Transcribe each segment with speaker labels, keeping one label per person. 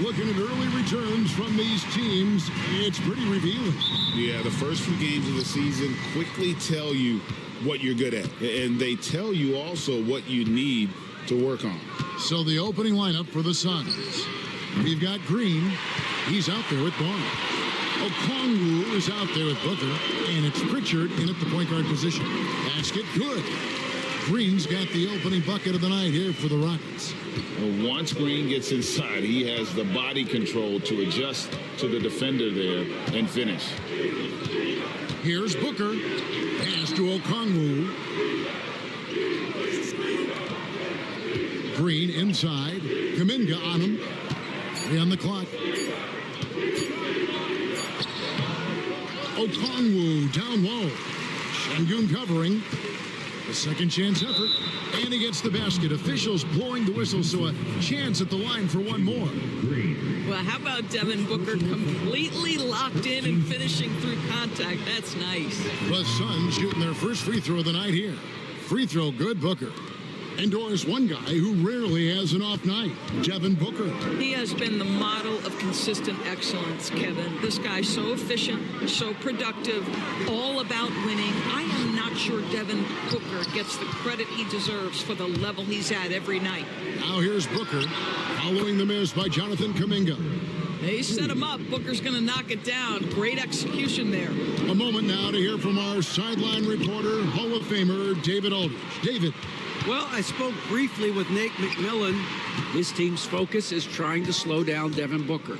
Speaker 1: Looking at early returns from these teams, it's pretty revealing.
Speaker 2: Yeah, the first few games of the season quickly tell you what you're good at. And they tell you also what you need to work on.
Speaker 1: So the opening lineup for the Suns. We've got Green. He's out there with Barnes. Okongwu is out there with Booker. And it's Pritchard in at the point guard position. Basket good. Green's got the opening bucket of the night here for the Rockets.
Speaker 2: Well, once Green gets inside, he has the body control to adjust to the defender there and finish.
Speaker 1: Here's Booker. Pass to Okongwu. Green inside. Kuminga on him. 3 on the clock. Okongwu down low. Şengün covering. A second chance effort. And he gets the basket. Officials blowing the whistle, so a chance at the line for one more.
Speaker 3: Well, how about Devin Booker completely locked in and finishing through contact? That's nice.
Speaker 1: The Suns shooting their first free throw of the night here. Free throw good, Booker. And Doris, one guy who rarely has an off night, Devin Booker.
Speaker 3: He has been the model of consistent excellence, Kevin. This guy's so efficient, so productive, all about winning. I am not sure Devin Booker gets the credit he deserves for the level he's at every night.
Speaker 1: Now here's Booker, following the miss by Jonathan Kuminga.
Speaker 3: They set him up. Booker's going to knock it down. Great execution there.
Speaker 1: A moment now to hear from our sideline reporter, Hall of Famer David Aldridge. David.
Speaker 4: Well, I spoke briefly with Nate McMillan. His team's focus is trying to slow down Devin Booker.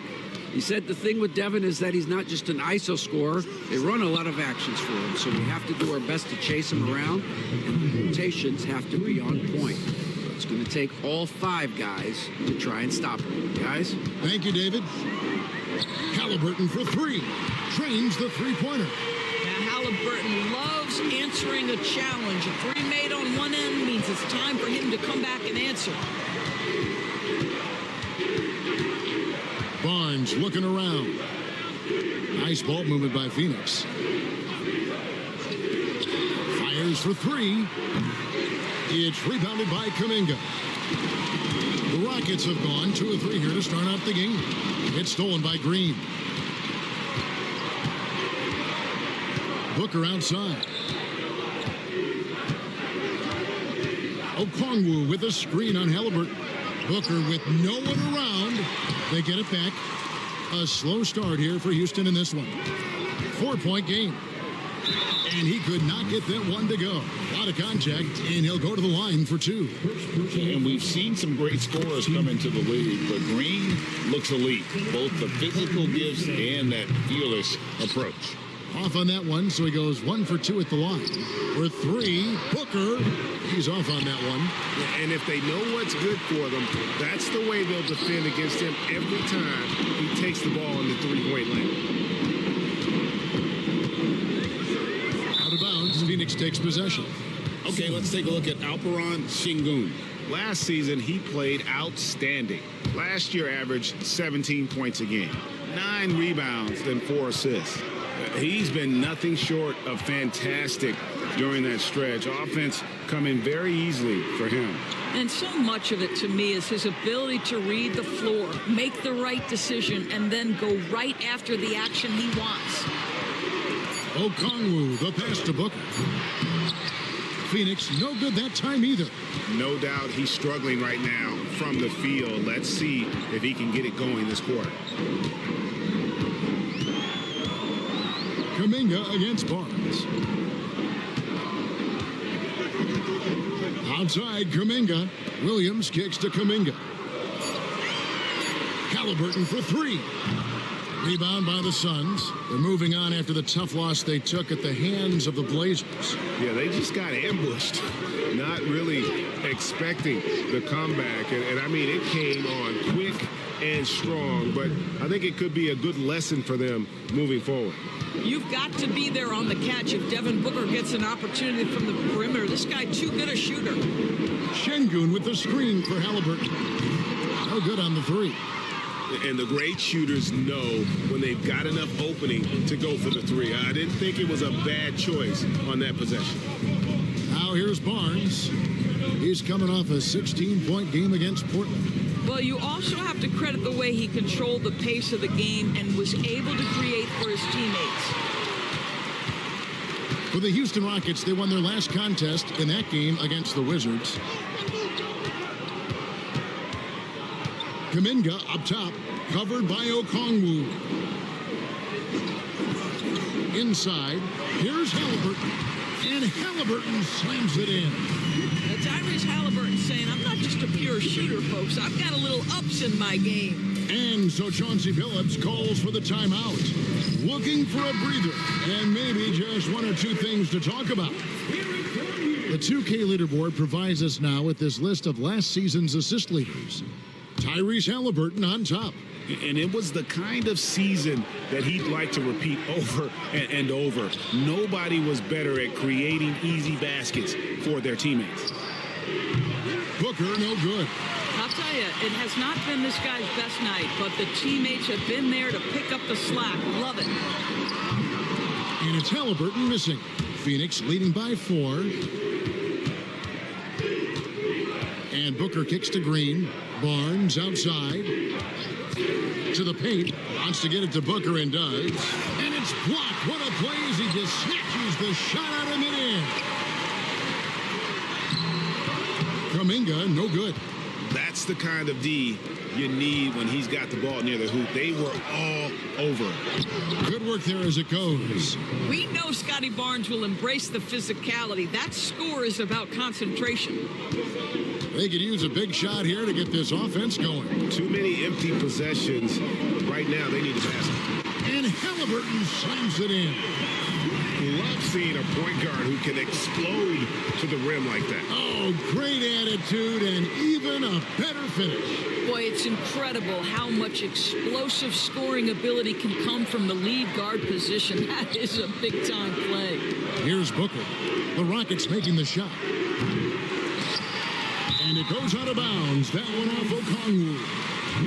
Speaker 4: He said the thing with Devin is that he's not just an ISO scorer. They run a lot of actions for him, so we have to do our best to chase him around, and the rotations have to be on point. It's going to take all 5 guys to try and stop him. Guys?
Speaker 1: Thank you, David. Halliburton for 3. Trains the three-pointer.
Speaker 3: Now, Halliburton loves answering a challenge. A 3 made on one end means it's time for him to come back and answer.
Speaker 1: Barnes looking around. Nice ball movement by Phoenix. Fires for 3. It's rebounded by Kuminga. The Rockets have gone 2 of 3 here to start out the game. It's stolen by Green. Booker outside. Okongwu with a screen on Halliburton. Booker with no one around. They get it back. A slow start here for Houston in this one. 4-point game. And he could not get that one to go. A lot of contact, and he'll go to the line for 2.
Speaker 2: And we've seen some great scorers come into the league, but Green looks elite. Both the physical gifts and that fearless approach.
Speaker 1: Off on that one, so he goes 1 for 2 at the line. For 3, Booker. He's off on that one.
Speaker 5: And if they know what's good for them, that's the way they'll defend against him every time he takes the ball in the 3-point lane.
Speaker 1: Out of bounds, Phoenix takes possession.
Speaker 2: Okay, let's take a look at Alperen Şengün.
Speaker 5: Last season, he played outstanding. Last year averaged 17 points a game, 9 rebounds, and 4 assists. He's been nothing short of fantastic during that stretch. Offense coming very easily for him.
Speaker 3: And so much of it, to me, is his ability to read the floor, make the right decision, and then go right after the action he wants.
Speaker 1: Okongwu, the pass to Booker. Phoenix, no good that time either.
Speaker 5: No doubt he's struggling right now from the field. Let's see if he can get it going this quarter.
Speaker 1: Kuminga against Barnes. Outside, Kuminga. Williams kicks to Kuminga. Halliburton for 3. Rebound by the Suns. They're moving on after the tough loss they took at the hands of the Blazers.
Speaker 5: Yeah, they just got ambushed. Not really expecting the comeback. And I mean, it came on quick and strong. But I think it could be a good lesson for them moving forward.
Speaker 3: You've got to be there on the catch if Devin Booker gets an opportunity from the perimeter. This guy too good a shooter.
Speaker 1: Şengün with the screen for Halliburton. No good on the 3.
Speaker 5: And the great shooters know when they've got enough opening to go for the 3. I didn't think it was a bad choice on that possession.
Speaker 1: Now here's Barnes. He's coming off a 16-point game against Portland.
Speaker 3: Well, you also have to credit the way he controlled the pace of the game and was able to create for his teammates.
Speaker 1: For the Houston Rockets, they won their last contest in that game against the Wizards. Kuminga up top, covered by Okongwu. Inside, here's Halliburton, and Halliburton slams it in.
Speaker 3: Tyrese Halliburton saying, I'm not just a pure shooter, folks. I've got a little ups in my game.
Speaker 1: And so Chauncey Billups calls for the timeout, looking for a breather and maybe just one or two things to talk about. The 2K leaderboard provides us now with this list of last season's assist leaders. Tyrese Halliburton on top.
Speaker 5: And it was the kind of season that he'd like to repeat over and over. Nobody was better at creating easy baskets for their teammates.
Speaker 1: Booker, no good.
Speaker 3: I'll tell you, it has not been this guy's best night, but the teammates have been there to pick up the slack. Love it.
Speaker 1: And it's Halliburton missing. Phoenix leading by 4. And Booker kicks to Green. Barnes outside. To the paint. Wants to get it to Booker and does. And it's blocked. What a play as he just snatches the shot out of midair. Kuminga, no good.
Speaker 5: That's the kind of D you need when he's got the ball near the hoop. They were all over it.
Speaker 1: Good work there as it goes.
Speaker 3: We know Scotty Barnes will embrace the physicality. That score is about concentration.
Speaker 1: They could use a big shot here to get this offense going.
Speaker 5: Too many empty possessions. Right now, they need a basket.
Speaker 1: And Halliburton slams it in.
Speaker 5: Love seeing a point guard who can explode to the rim like that.
Speaker 1: Oh, great attitude and even a better finish.
Speaker 3: Boy, it's incredible how much explosive scoring ability can come from the lead guard position. That is a big-time play.
Speaker 1: Here's Booker. The Rockets making the shot. And it goes out of bounds. That one off Okongwu.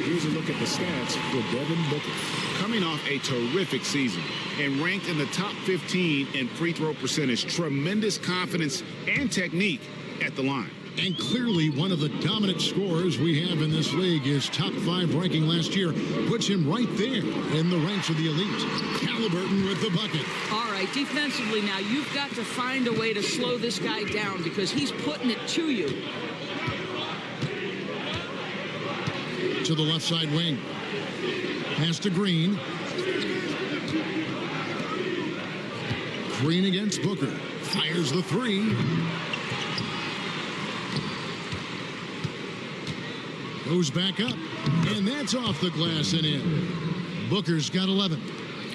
Speaker 5: Here's a look at the stats for Devin Booker. Coming off a terrific season and ranked in the top 15 in free throw percentage. Tremendous confidence and technique at the line.
Speaker 1: And clearly one of the dominant scorers we have in this league. His top 5 ranking last year puts him right there in the ranks of the elite. Halliburton with the bucket.
Speaker 3: All right, defensively now, you've got to find a way to slow this guy down because he's putting it to you.
Speaker 1: To the left side wing. Pass to Green. Green against Booker. Fires the 3. Goes back up. And that's off the glass and in. Booker's got 11.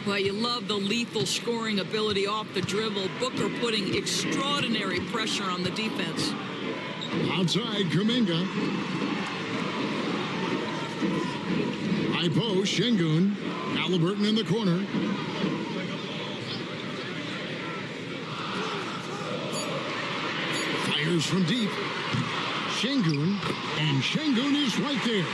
Speaker 3: Well, you love the lethal scoring ability off the dribble. Booker putting extraordinary pressure on the defense.
Speaker 1: Outside, Kuminga. High post, Şengün. Halliburton in the corner. Fires from deep. Şengün. And Şengün is right there.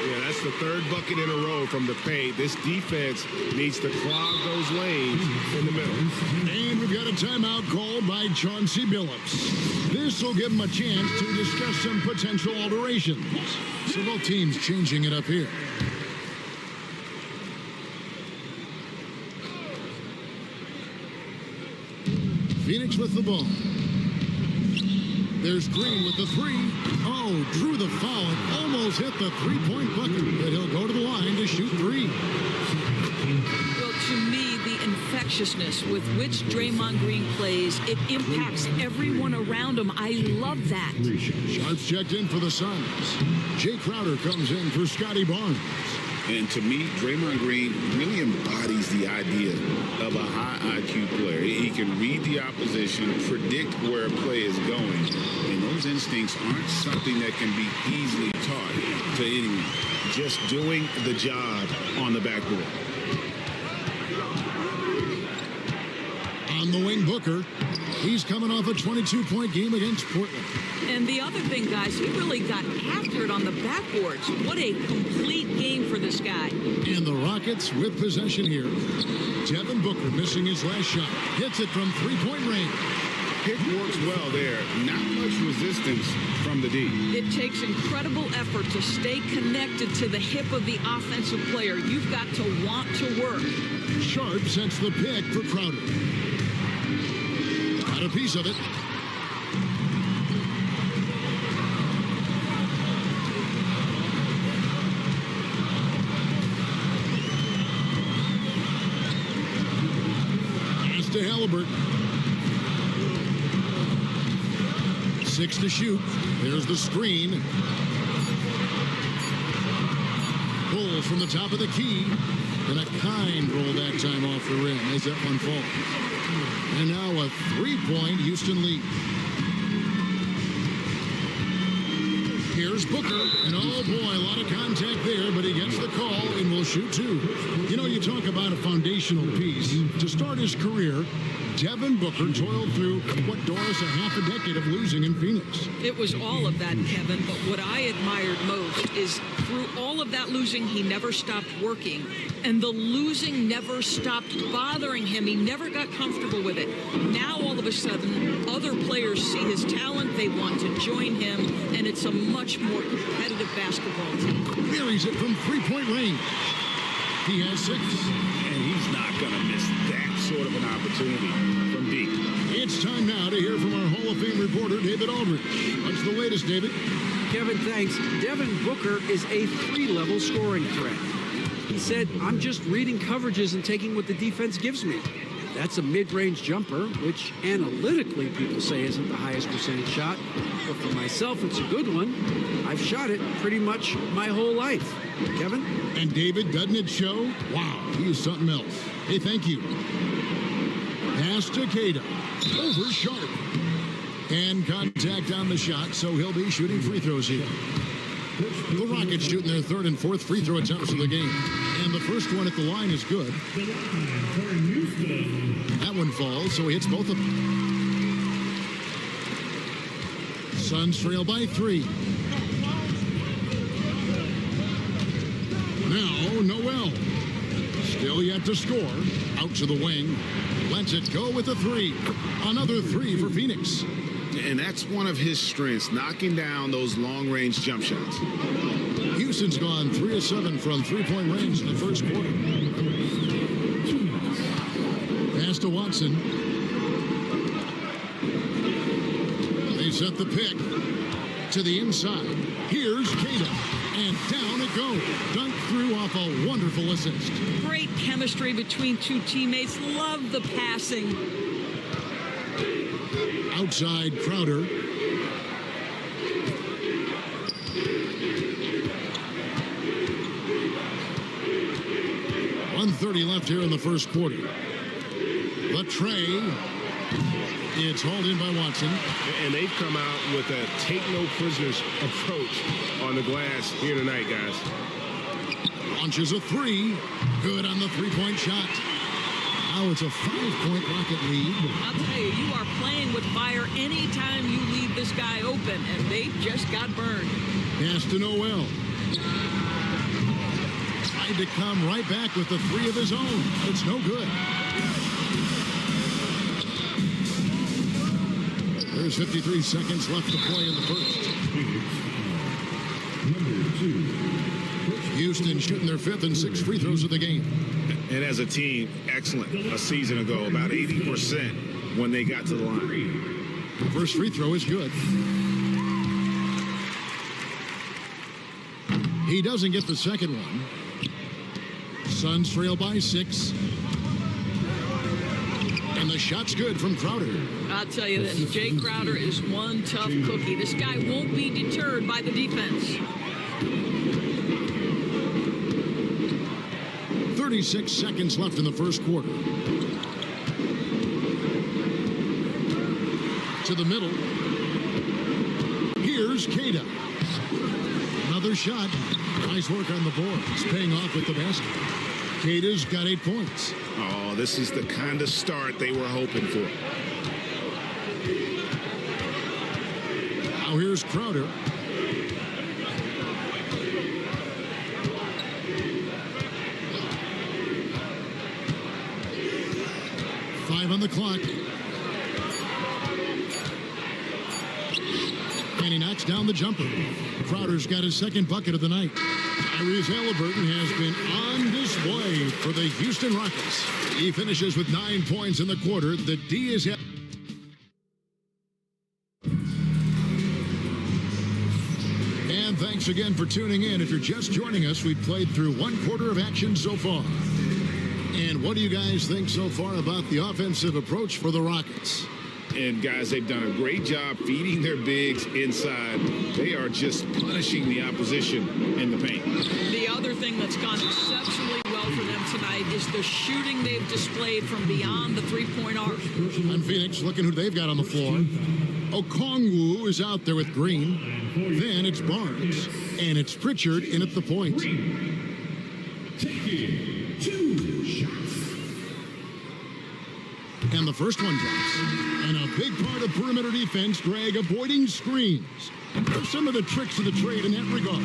Speaker 5: Yeah, that's the third bucket in a row from the paint. This defense needs to clog those lanes in the middle.
Speaker 1: And we've got a timeout called by Chauncey Billups. This will give him a chance to discuss some potential alterations. So both teams changing it up here. Phoenix with the ball. There's Green with the 3. Oh, drew the foul and almost hit the three-point bucket, but he'll go to the line to shoot 3.
Speaker 3: Well, to me, the infectiousness with which Draymond Green plays, it impacts everyone around him. I love that.
Speaker 1: Sharps checked in for the Suns. Jay Crowder comes in for Scotty Barnes.
Speaker 2: And to me, Draymond Green really embodies the idea of a high IQ player. He can read the opposition, predict where a play is going, and those instincts aren't something that can be easily taught to anyone.
Speaker 5: Just doing the job on the backboard.
Speaker 1: On the wing, Booker. He's coming off a 22-point game against Portland.
Speaker 3: And the other thing, guys, he really got after it on the backboards. What a complete game for this guy.
Speaker 1: And the Rockets with possession here. Devin Booker missing his last shot. Hits it from three-point range.
Speaker 5: pick works well there. Not much resistance from the D.
Speaker 3: It takes incredible effort to stay connected to the hip of the offensive player. You've got to want to work.
Speaker 1: Sharp sets the pick for Crowder. Got a piece of it. Pass to Halliburton. 6 to shoot. There's the screen. Pull from the top of the key. And a kind roll that time off the rim as that one falls. And now a three-point Houston lead. Here's Booker, and oh boy, a lot of contact there, but he gets the call and will shoot two. You know, you talk about a foundational piece. To start his career, Devin Booker toiled through what, Doris, a half a decade of losing in Phoenix.
Speaker 3: It was all of that, Kevin, but what I admired most is through all of that losing, he never stopped working, and the losing never stopped bothering him. He never got comfortable with it. Now, all of a sudden, other players see his talent, they want to join him, and it's a much more competitive basketball team.
Speaker 1: Buries it from three-point range. He has 6.
Speaker 5: And he's not going to miss that sort of an opportunity from deep.
Speaker 1: It's time now to hear from our Hall of Fame reporter, David Aldridge. What's the latest, David?
Speaker 4: Kevin, thanks. Devin Booker is a 3-level scoring threat. He said, I'm just reading coverages and taking what the defense gives me. That's a mid-range jumper, which analytically people say isn't the highest percentage shot. But for myself, it's a good one. I've shot it pretty much my whole life. Kevin?
Speaker 1: And David, doesn't it show? Wow, he is something else. Hey, thank you. Pass to Cada. Over Sharp. And contact on the shot, so he'll be shooting free throws here. The Rockets shooting their 3rd and 4th free throw attempts of the game. And the first one at the line is good. That one falls, so he hits both of them. Suns trail by 3. Now, Noel. Still yet to score. Out to the wing. Lets it go with a 3. Another 3 for Phoenix.
Speaker 5: And that's one of his strengths, knocking down those long-range jump shots.
Speaker 1: Houston's gone 3 of 7 from three-point range in the first quarter. Pass to Watson. They set the pick to the inside. Here's Cada. And down it goes. Dunk through off a wonderful assist.
Speaker 3: Great chemistry between two teammates. Love the passing.
Speaker 1: Outside Crowder. .130 left here in the first quarter. The tray. It's hauled in by Watson.
Speaker 5: And they've come out with a take-no-prisoners approach on the glass here tonight, guys.
Speaker 1: Launches a 3. Good on the three-point shot. Now it's a 5-point Rocket lead.
Speaker 3: I'll tell you, you are playing with fire anytime you leave this guy open, and they just got burned.
Speaker 1: Pass to Noel. Tried to come right back with the 3 of his own. It's no good. There's 53 seconds left to play in the first. Houston shooting their 5th and 6th free throws of the game.
Speaker 5: And as a team, excellent a season ago, about 80% when they got to the line.
Speaker 1: First free throw is good. He doesn't get the second one. Suns trail by 6. And the shot's good from Crowder.
Speaker 3: I'll tell you this, Jay Crowder is one tough cookie. This guy won't be deterred by the defense.
Speaker 1: 36 seconds left in the first quarter. To the middle. Here's Cada. Another shot. Nice work on the board. It's paying off with the basket. Cada's got 8 points.
Speaker 5: Oh, this is the kind of start they were hoping for.
Speaker 1: Now here's Crowder. On the clock. and he knocks down the jumper. Crowder's got his second bucket of the night. Tyrese Halliburton has been on display for the Houston Rockets. He finishes with 9 points in the quarter. The D is... And thanks again for tuning in. If you're just joining us, we've played through one quarter of action so far. And what do you guys think so far about the offensive approach for the Rockets?
Speaker 5: And guys, they've done a great job feeding their bigs inside. They are just punishing the opposition in the paint.
Speaker 3: The other thing that's gone exceptionally well for them tonight is the shooting they've displayed from beyond the three-point arc.
Speaker 1: On Phoenix, looking who they've got on the floor. Okongwu is out there with Green. Then it's Barnes. And it's Pritchard in at the point. And the first one drops. And a big part of perimeter defense, Greg, avoiding screens. What are some of the tricks of the trade in that regard?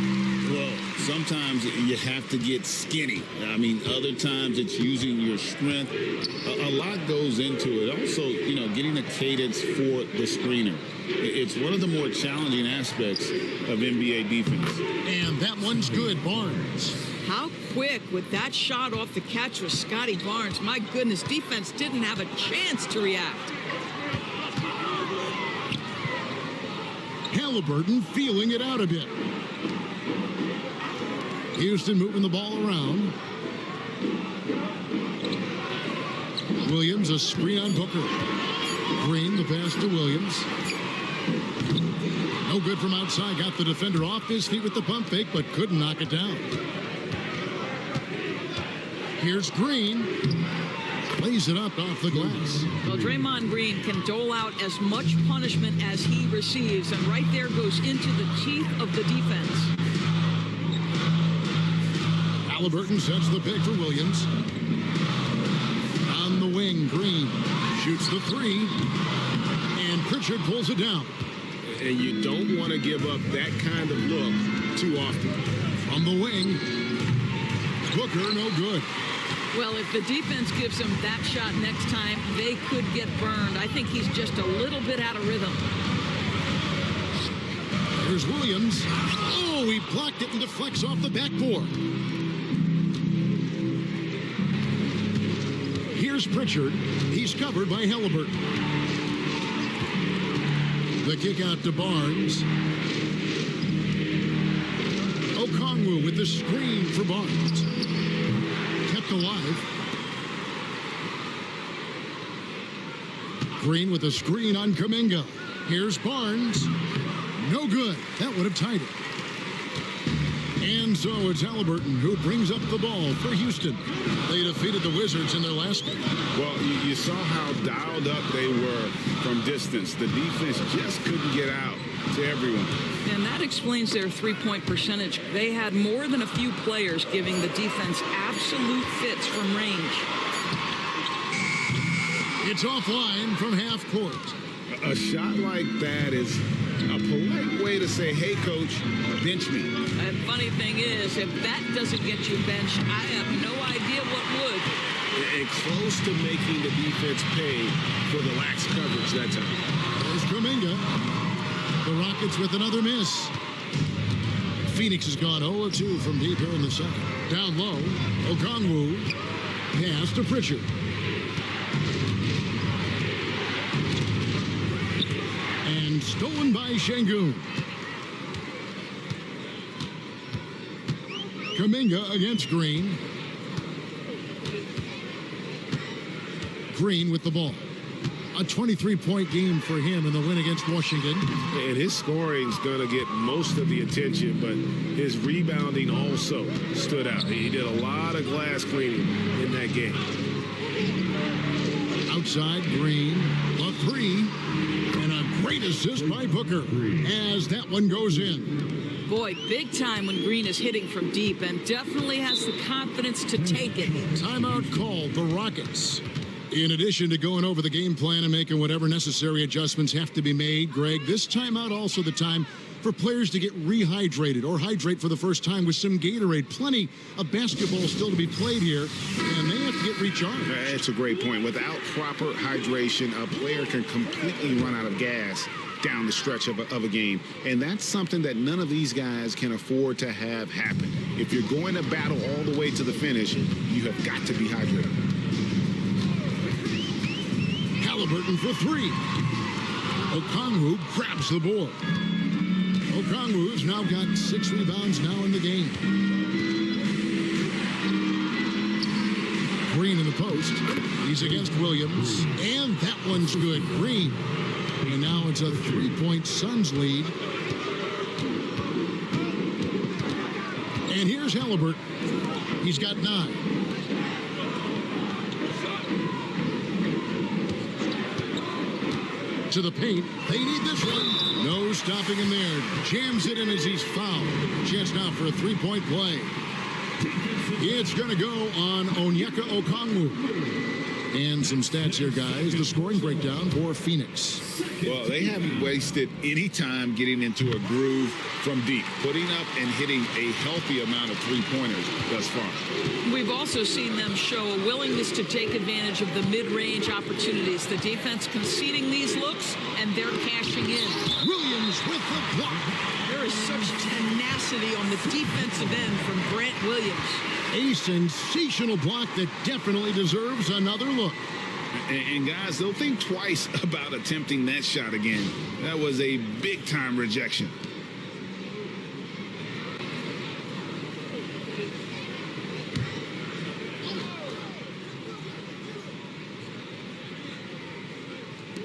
Speaker 2: Well, sometimes you have to get skinny. I mean, other times it's using your strength. A lot goes into it. Also, getting a cadence for the screener. It's one of the more challenging aspects of NBA defense.
Speaker 1: And that one's good, Barnes.
Speaker 3: How quick with that shot off the catch was Scotty Barnes. My goodness, defense didn't have a chance to react.
Speaker 1: Halliburton feeling it out a bit. Houston moving the ball around. Williams, a screen on Booker. Green, the pass to Williams. No good from outside. Got the defender off his feet with the pump fake, but couldn't knock it down. Here's Green. Plays it up off the glass.
Speaker 3: Well, Draymond Green can dole out as much punishment as he receives, and right there goes into the teeth of the defense.
Speaker 1: Halliburton sets the pick for Williams. On the wing, Green shoots the three, and Pritchard pulls it down.
Speaker 5: And you don't want to give up that kind of look too often.
Speaker 1: From the wing, Booker, no good.
Speaker 3: Well, if the defense gives him that shot next time, they could get burned. I think he's just a little bit out of rhythm.
Speaker 1: Here's Williams. Oh, he blocked it and deflects off the backboard. Here's Pritchard. He's covered by Halliburton. The kick out to Barnes. Okongwu with the screen for Barnes. Kept alive. Green with a screen on Kuminga. Here's Barnes. No good. That would have tied it. And so it's Halliburton who brings up the ball for Houston. They defeated the Wizards in their last game.
Speaker 5: Well, you saw how dialed up they were from distance. The defense just couldn't get out to everyone.
Speaker 3: And that explains their three-point percentage. They had more than a few players giving the defense absolute fits from range.
Speaker 1: It's offline from half court.
Speaker 5: A shot like that is a polite way to say, hey, coach, bench me.
Speaker 3: And funny thing is, if that doesn't get you benched, I have no idea what would.
Speaker 5: And close to making the defense pay for the lax coverage that time.
Speaker 1: There's Kuminga. The Rockets with another miss. Phoenix has gone 0-2 from deep here in the second. Down low, Okongwu. Pass to Pritchard. And stolen by Şengün. Kuminga against Green. Green with the ball. A 23-point game for him in the win against Washington.
Speaker 5: And his scoring's going to get most of the attention, but his rebounding also stood out. He did a lot of glass cleaning in that game.
Speaker 1: Outside, Green, a three, and a great assist by Booker as that one goes in.
Speaker 3: Boy, big time when Green is hitting from deep and definitely has the confidence to take it.
Speaker 1: Timeout called, the Rockets. In addition to going over the game plan and making whatever necessary adjustments have to be made, Greg, this timeout also the time for players to get rehydrated or hydrate for the first time with some Gatorade. Plenty of basketball still to be played here, and they have to get recharged.
Speaker 5: That's a great point. Without proper hydration, a player can completely run out of gas down the stretch of a game. And that's something that none of these guys can afford to have happen. If you're going to battle all the way to the finish, you have got to be hydrated.
Speaker 1: Halliburton for three. Okongwu grabs the board. Okongwu's now got 6 rebounds now in the game. Green in the post. He's against Williams. And that one's good. Green. And now it's a 3-point Suns lead. And here's Halliburton. He's got 9. To the paint. They need this one. No stopping him there. Jams it in as he's fouled. Chance now for a 3-point play. It's going to go on Onyeka Okongwu. And some stats here, guys. The scoring breakdown for Phoenix.
Speaker 5: Well, they haven't wasted any time getting into a groove from deep, putting up and hitting a healthy amount of three-pointers thus far.
Speaker 3: We've also seen them show a willingness to take advantage of the mid-range opportunities. The defense conceding these looks, and they're cashing in.
Speaker 1: Williams with the block.
Speaker 3: There is such tenacity on the defensive end from Grant Williams.
Speaker 1: A sensational block that definitely deserves another look.
Speaker 5: And guys, they'll think twice about attempting that shot again. That was a big-time rejection.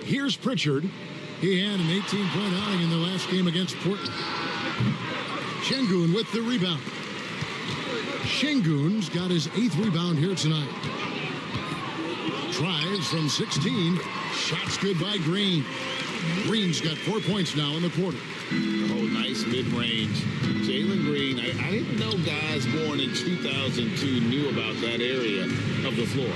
Speaker 1: Here's Pritchard. He had an 18-point outing in the last game against Portland. Şengün with the rebound. Şengün's got his 8th rebound here tonight. Tries from 16. Shots good by Green. Green's got 4 points now in the quarter.
Speaker 5: Oh, nice mid-range. Jalen Green, I didn't know guys born in 2002 knew about that area of the floor.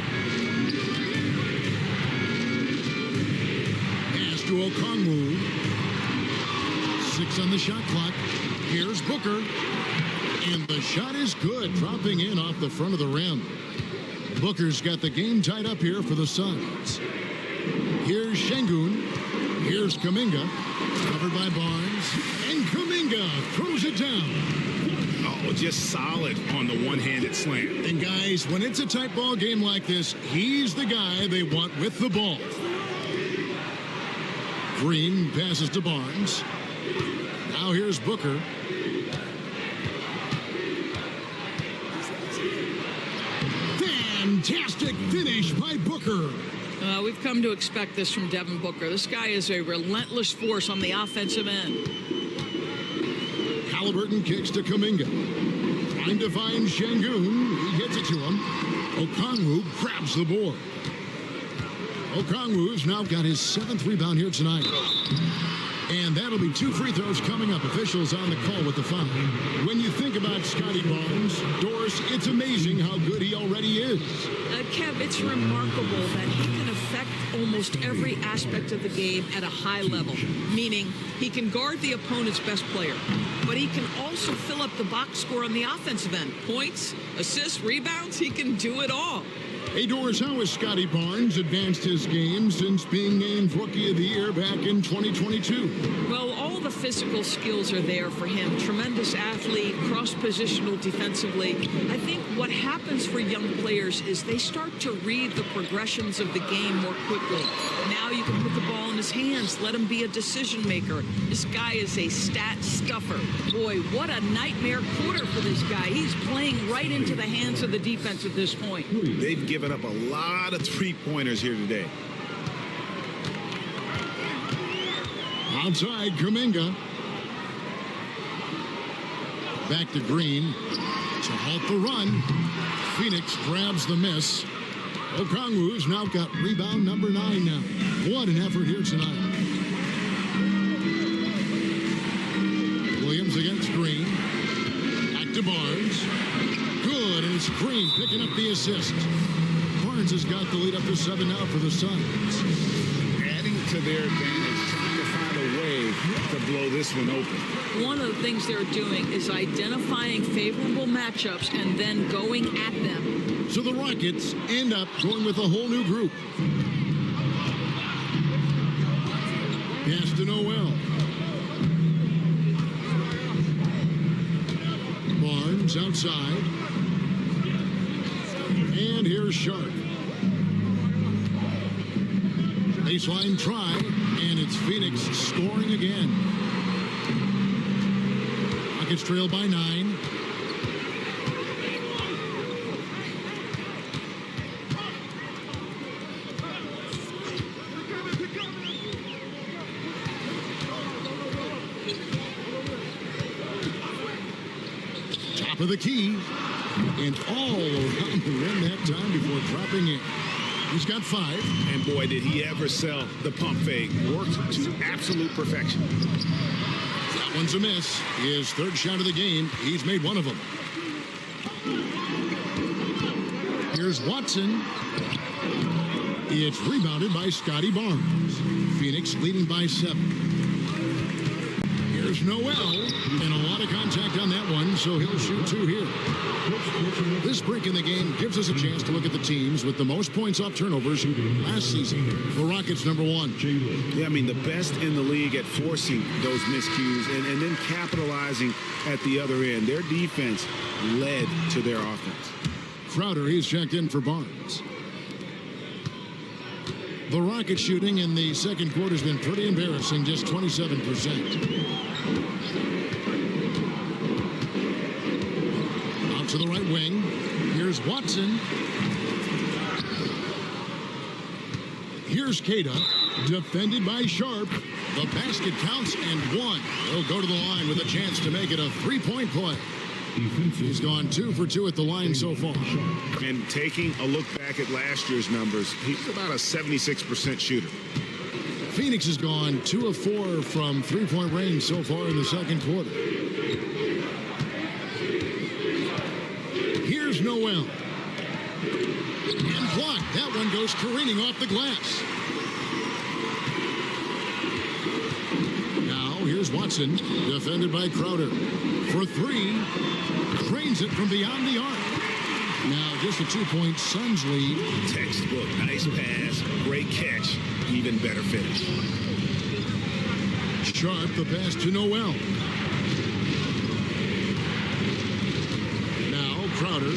Speaker 1: Pass to Okongwu. 6 on the shot clock. Here's Booker. And the shot is good, dropping in off the front of the rim. Booker's got the game tied up here for the Suns. Here's Şengün. Here's Kuminga. Covered by Barnes. And Kuminga throws it down.
Speaker 5: Oh, just solid on the one-handed slam.
Speaker 1: And guys, when it's a tight ball game like this, he's the guy they want with the ball. Green passes to Barnes. Now here's Booker. Fantastic finish by Booker.
Speaker 3: We've come to expect this from Devin Booker. This guy is a relentless force on the offensive end.
Speaker 1: Halliburton kicks to Kuminga. Trying to find Şengün. He gets it to him. Okongwu grabs the board. Okongwu's now got his 7th rebound here tonight. And that'll be 2 free throws coming up. Officials on the call with the foul. When you think about Scotty Barnes, Doris, it's amazing how good he already is.
Speaker 3: Kev, it's remarkable that he can affect almost every aspect of the game at a high level, meaning he can guard the opponent's best player, but he can also fill up the box score on the offensive end. Points, assists, rebounds, he can do it all.
Speaker 1: Hey, Doris, how has Scotty Barnes advanced his game since being named Rookie of the Year back in 2022?
Speaker 3: Well, all the physical skills are there for him. Tremendous athlete, cross-positional defensively. I think what happens for young players is they start to read the progressions of the game more quickly. Now you can put the ball in his hands, let him be a decision maker. This guy is a stat stuffer. Boy, what a nightmare quarter for this guy. He's playing right into the hands of the defense at this point.
Speaker 5: They've given up a lot of three-pointers here today.
Speaker 1: Outside, Kuminga. Back to Green to halt the run. Phoenix grabs the miss. Okongwu's now got rebound number 9 now. What an effort here tonight. Williams against Green. Back to Barnes. Good, and it's Green picking up the assist. Barnes has got the lead up to 7 now for the Suns.
Speaker 5: Adding to their advantage, trying to find a way to blow this one open.
Speaker 3: One of the things they're doing is identifying favorable matchups and then going at them.
Speaker 1: So the Rockets end up going with a whole new group. Pass to Noel. Barnes outside. And here's Sharp. Baseline try, and it's Phoenix scoring again. Rockets trail by 9. Top of the key, and all around the rim that time before dropping in. He's got 5.
Speaker 5: And boy, did he ever sell the pump fake. Worked to absolute perfection.
Speaker 1: That one's a miss. His third shot of the game. He's made one of them. Here's Watson. It's rebounded by Scotty Barnes. Phoenix leading by 7. Here's Noel. And a lot of contact on that one, so he'll shoot 2 here. This break in the game gives us a chance to look at the teams with the most points off turnovers last season. The Rockets, number 1.
Speaker 5: Yeah, I mean, the best in the league at forcing those miscues and then capitalizing at the other end. Their defense led to their offense.
Speaker 1: Crowder, he's checked in for Barnes. The Rockets shooting in the second quarter has been pretty embarrassing, just 27%. Out to the right wing. Here's Watson. Here's Cada, defended by Sharp. The basket counts and 1. He'll go to the line with a chance to make it a 3-point play. He's gone 2 for 2 at the line so far.
Speaker 5: And taking a look back at last year's numbers, he's about a 76% shooter.
Speaker 1: Phoenix has gone 2 of 4 from 3-point range so far in the second quarter. Here's Noel. And blocked. That one goes careening off the glass. Now here's Watson, defended by Crowder. For 3, cranes it from beyond the arc. Now just a 2-point Suns lead.
Speaker 5: Textbook, nice pass, great catch, even better finish.
Speaker 1: Sharp, the pass to Noel. Now Crowder.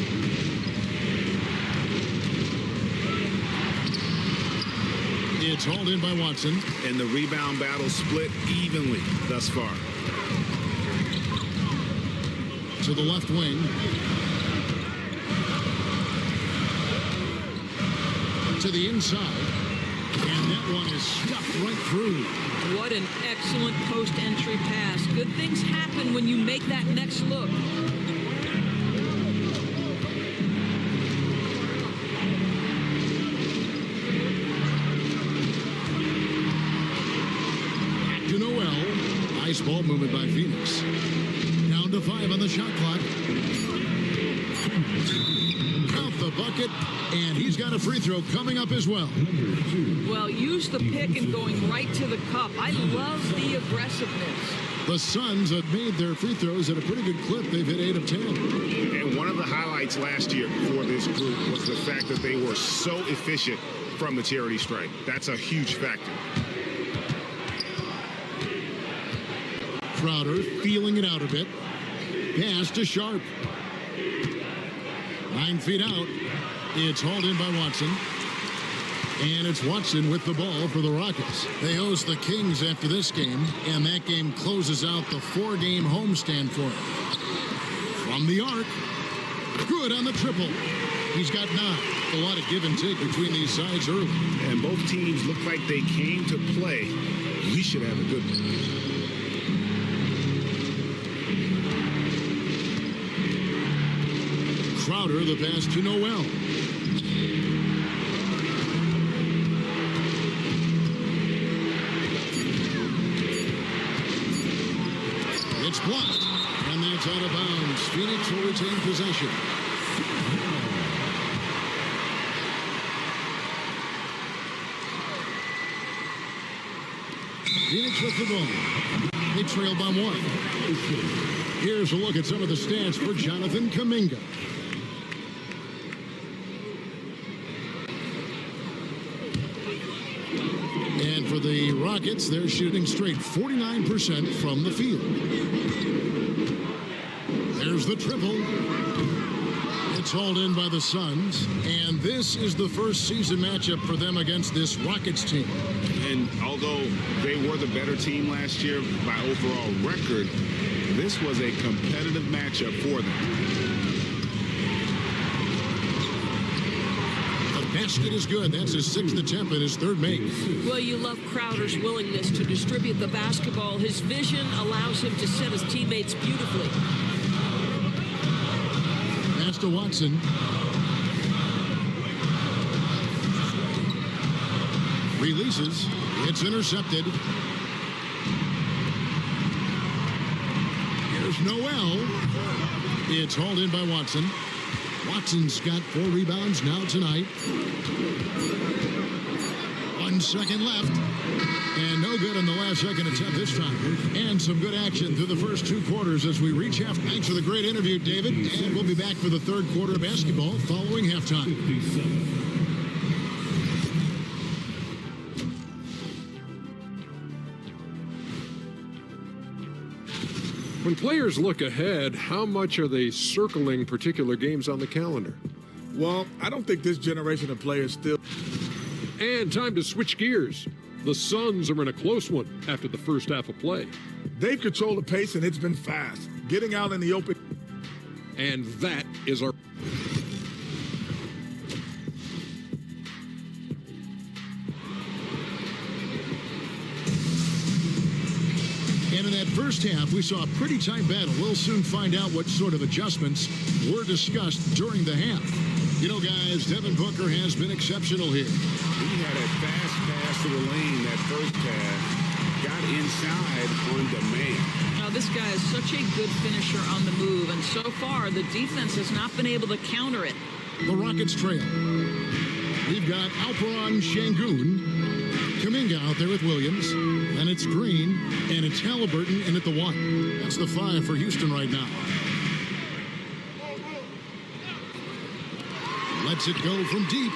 Speaker 1: It's hauled in by Watson.
Speaker 5: And the rebound battle split evenly thus far.
Speaker 1: To the left wing. To the inside. And that one is stuffed right through.
Speaker 3: What an excellent post-entry pass. Good things happen when you make that next look.
Speaker 1: Back to Noel. Nice ball movement by Phoenix. Down to 5 on the shot clock. Count the bucket, and he's got a free throw coming up as well.
Speaker 3: Well, use the pick and going right to the cup. I love the aggressiveness.
Speaker 1: The Suns have made their free throws at a pretty good clip. They've hit 8 of 10.
Speaker 5: And one of the highlights last year for this group was the fact that they were so efficient from the charity stripe. That's a huge factor.
Speaker 1: Crowder feeling it out a bit. Pass to Sharp. 9 feet out. It's hauled in by Watson. And it's Watson with the ball for the Rockets. They host the Kings after this game, and that game closes out the 4-game homestand for him. From the arc. Good on the triple. He's got 9. A lot of give and take between these sides early.
Speaker 5: And both teams look like they came to play. We should have a good one.
Speaker 1: Crowder, the pass to Noel. It's blocked, and that's out of bounds. Phoenix will retain possession. Phoenix with the ball. They trail by 1. Here's a look at some of the stats for Jonathan Kuminga. for the Rockets, they're shooting straight 49% from the field. There's the triple. It's hauled in by the Suns, and this is the first season matchup for them against this Rockets team.
Speaker 5: And although they were the better team last year by overall record, this was a competitive matchup for them.
Speaker 1: The basket is good. That's his 6th attempt and his 3rd make.
Speaker 3: Well, you love Crowder's willingness to distribute the basketball. His vision allows him to set his teammates beautifully.
Speaker 1: Pass to Watson. Releases. It's intercepted. Here's Noel. It's hauled in by Watson. Watson's got 4 rebounds now tonight. 1 second left. And no good on the last second attempt this time. And some good action through the first 2 quarters as we reach half. Thanks for the great interview, David. And we'll be back for the 3rd quarter of basketball following halftime.
Speaker 6: When players look ahead, how much are they circling particular games on the calendar?
Speaker 7: Well, I don't think this generation of players still...
Speaker 6: And time to switch gears. The Suns are in a close one after the first half of play.
Speaker 7: They've controlled the pace, and it's been fast. Getting out in the open...
Speaker 6: And that is our...
Speaker 1: And in that first half, we saw a pretty tight battle. We'll soon find out what sort of adjustments were discussed during the half. You know, guys, Devin Booker has been exceptional here.
Speaker 5: He had a fast pass to the lane that first half. Got inside on demand.
Speaker 3: Now, this guy is such a good finisher on the move, and so far, the defense has not been able to counter it.
Speaker 1: The Rockets trail. We've got Alperon Şengün. Kuminga out there with Williams. And it's Green. And it's Halliburton in at the 1. That's the 5 for Houston right now. Lets it go from deep.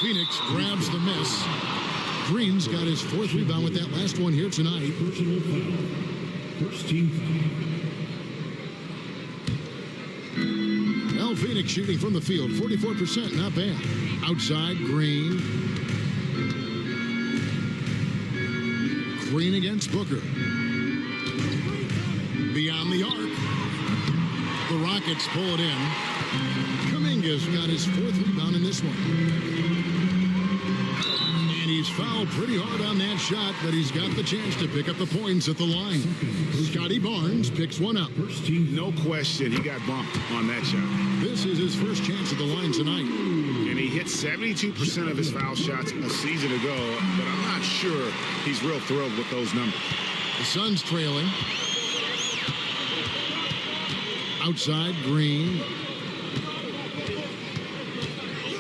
Speaker 1: Phoenix grabs the miss. Green's got his 4th rebound with that last one here tonight.
Speaker 8: Personal foul. First team foul.
Speaker 1: Well, Phoenix shooting from the field, 44%, not bad. Outside, Green. Green against Booker. Beyond the arc. The Rockets pull it in. Kuminga's got his 4th rebound in this one. And he's fouled pretty hard on that shot, but he's got the chance to pick up the points at the line. Scotty Barnes picks one up.
Speaker 8: First team.
Speaker 5: No question he got bumped on that shot.
Speaker 1: This is his first chance at the line tonight.
Speaker 5: And he hit 72% of his foul shots a season ago, but I'm not sure he's real thrilled with those numbers.
Speaker 1: The Suns trailing. Outside, Green.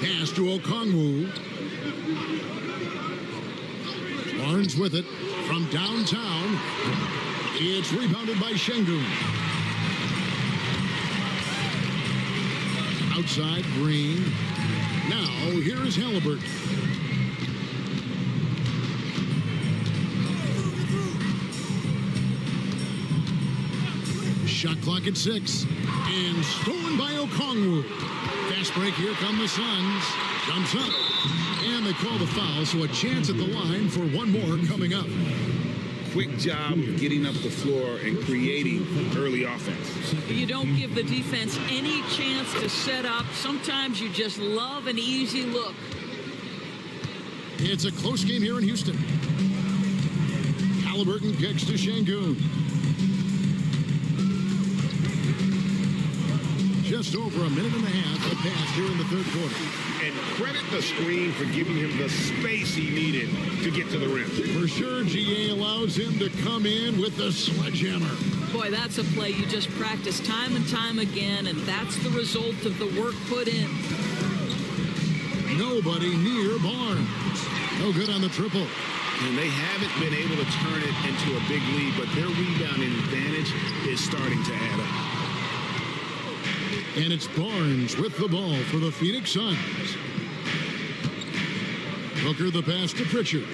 Speaker 1: Pass to Okongwu. Barnes with it from downtown. It's rebounded by Şengün. Outside, Green. Now, here is Halliburton. Shot clock at 6. And stolen by Okongwu. Fast break, here come the Suns. Jumps up. And they call the foul, so a chance at the line for one more coming up.
Speaker 2: Quick job of getting up the floor and creating early offense.
Speaker 3: You don't give the defense any chance to set up. Sometimes you just love an easy look.
Speaker 1: It's a close game here in Houston. Halliburton kicks to Şengün. Just over a minute and a half to pass here in the 3rd quarter.
Speaker 5: And credit the screen for giving him the space he needed to get to the rim.
Speaker 1: For sure, GA allows him to come in with the sledgehammer.
Speaker 3: Boy, that's a play you just practice time and time again, and that's the result of the work put in.
Speaker 1: Nobody near Barnes. No good on the triple.
Speaker 5: And they haven't been able to turn it into a big lead, but their rebounding advantage is starting to add up.
Speaker 1: And it's Barnes with the ball for the Phoenix Suns. Booker the pass to Pritchard.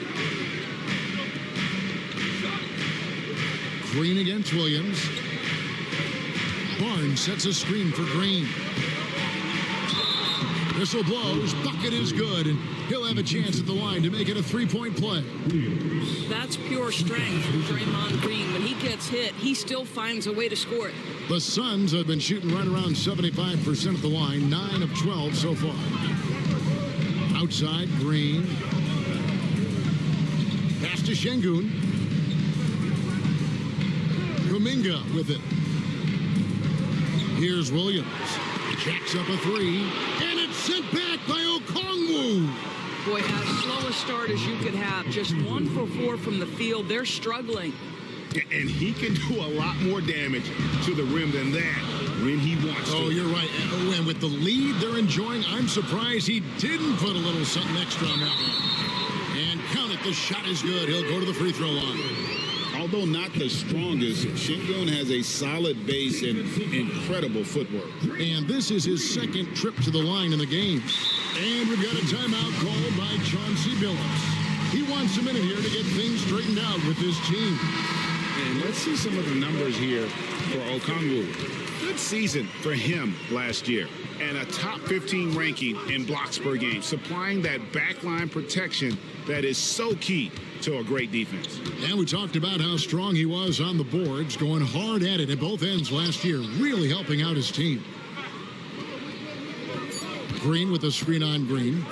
Speaker 1: Green against Williams. Barnes sets a screen for Green. Whistle blows. Bucket is good, and he'll have a chance at the line to make it a three-point play.
Speaker 3: That's pure strength from Draymond Green. When he gets hit, he still finds a way to score it.
Speaker 1: The Suns have been shooting right around 75% at the line, 9 of 12 so far. Outside, Green. Pass to Şengün. Kuminga with it. Here's Williams. Jacks up a three, and it's sent back by Okongwu.
Speaker 3: Boy, as slow a start as you could have. Just 1 for 4 from the field. They're struggling.
Speaker 5: And he can do a lot more damage to the rim than that when he wants to.
Speaker 1: Oh, you're right. And with the lead they're enjoying, I'm surprised he didn't put a little something extra on that one. And count it, the shot is good. He'll go to the free throw line.
Speaker 2: Although not the strongest, Şengün has a solid base and incredible footwork.
Speaker 1: And this is his second trip to the line in the game. And we've got a timeout called by Chauncey Billups. He wants a minute here to get things straightened out with his team.
Speaker 5: And let's see some of the numbers here for Okongwu. Good season for him last year. And a top 15 ranking in blocks per game, supplying that backline protection that is so key to a great defense.
Speaker 1: And we talked about how strong he was on the boards, going hard at it at both ends last year, really helping out his team. Green with the screen on Green.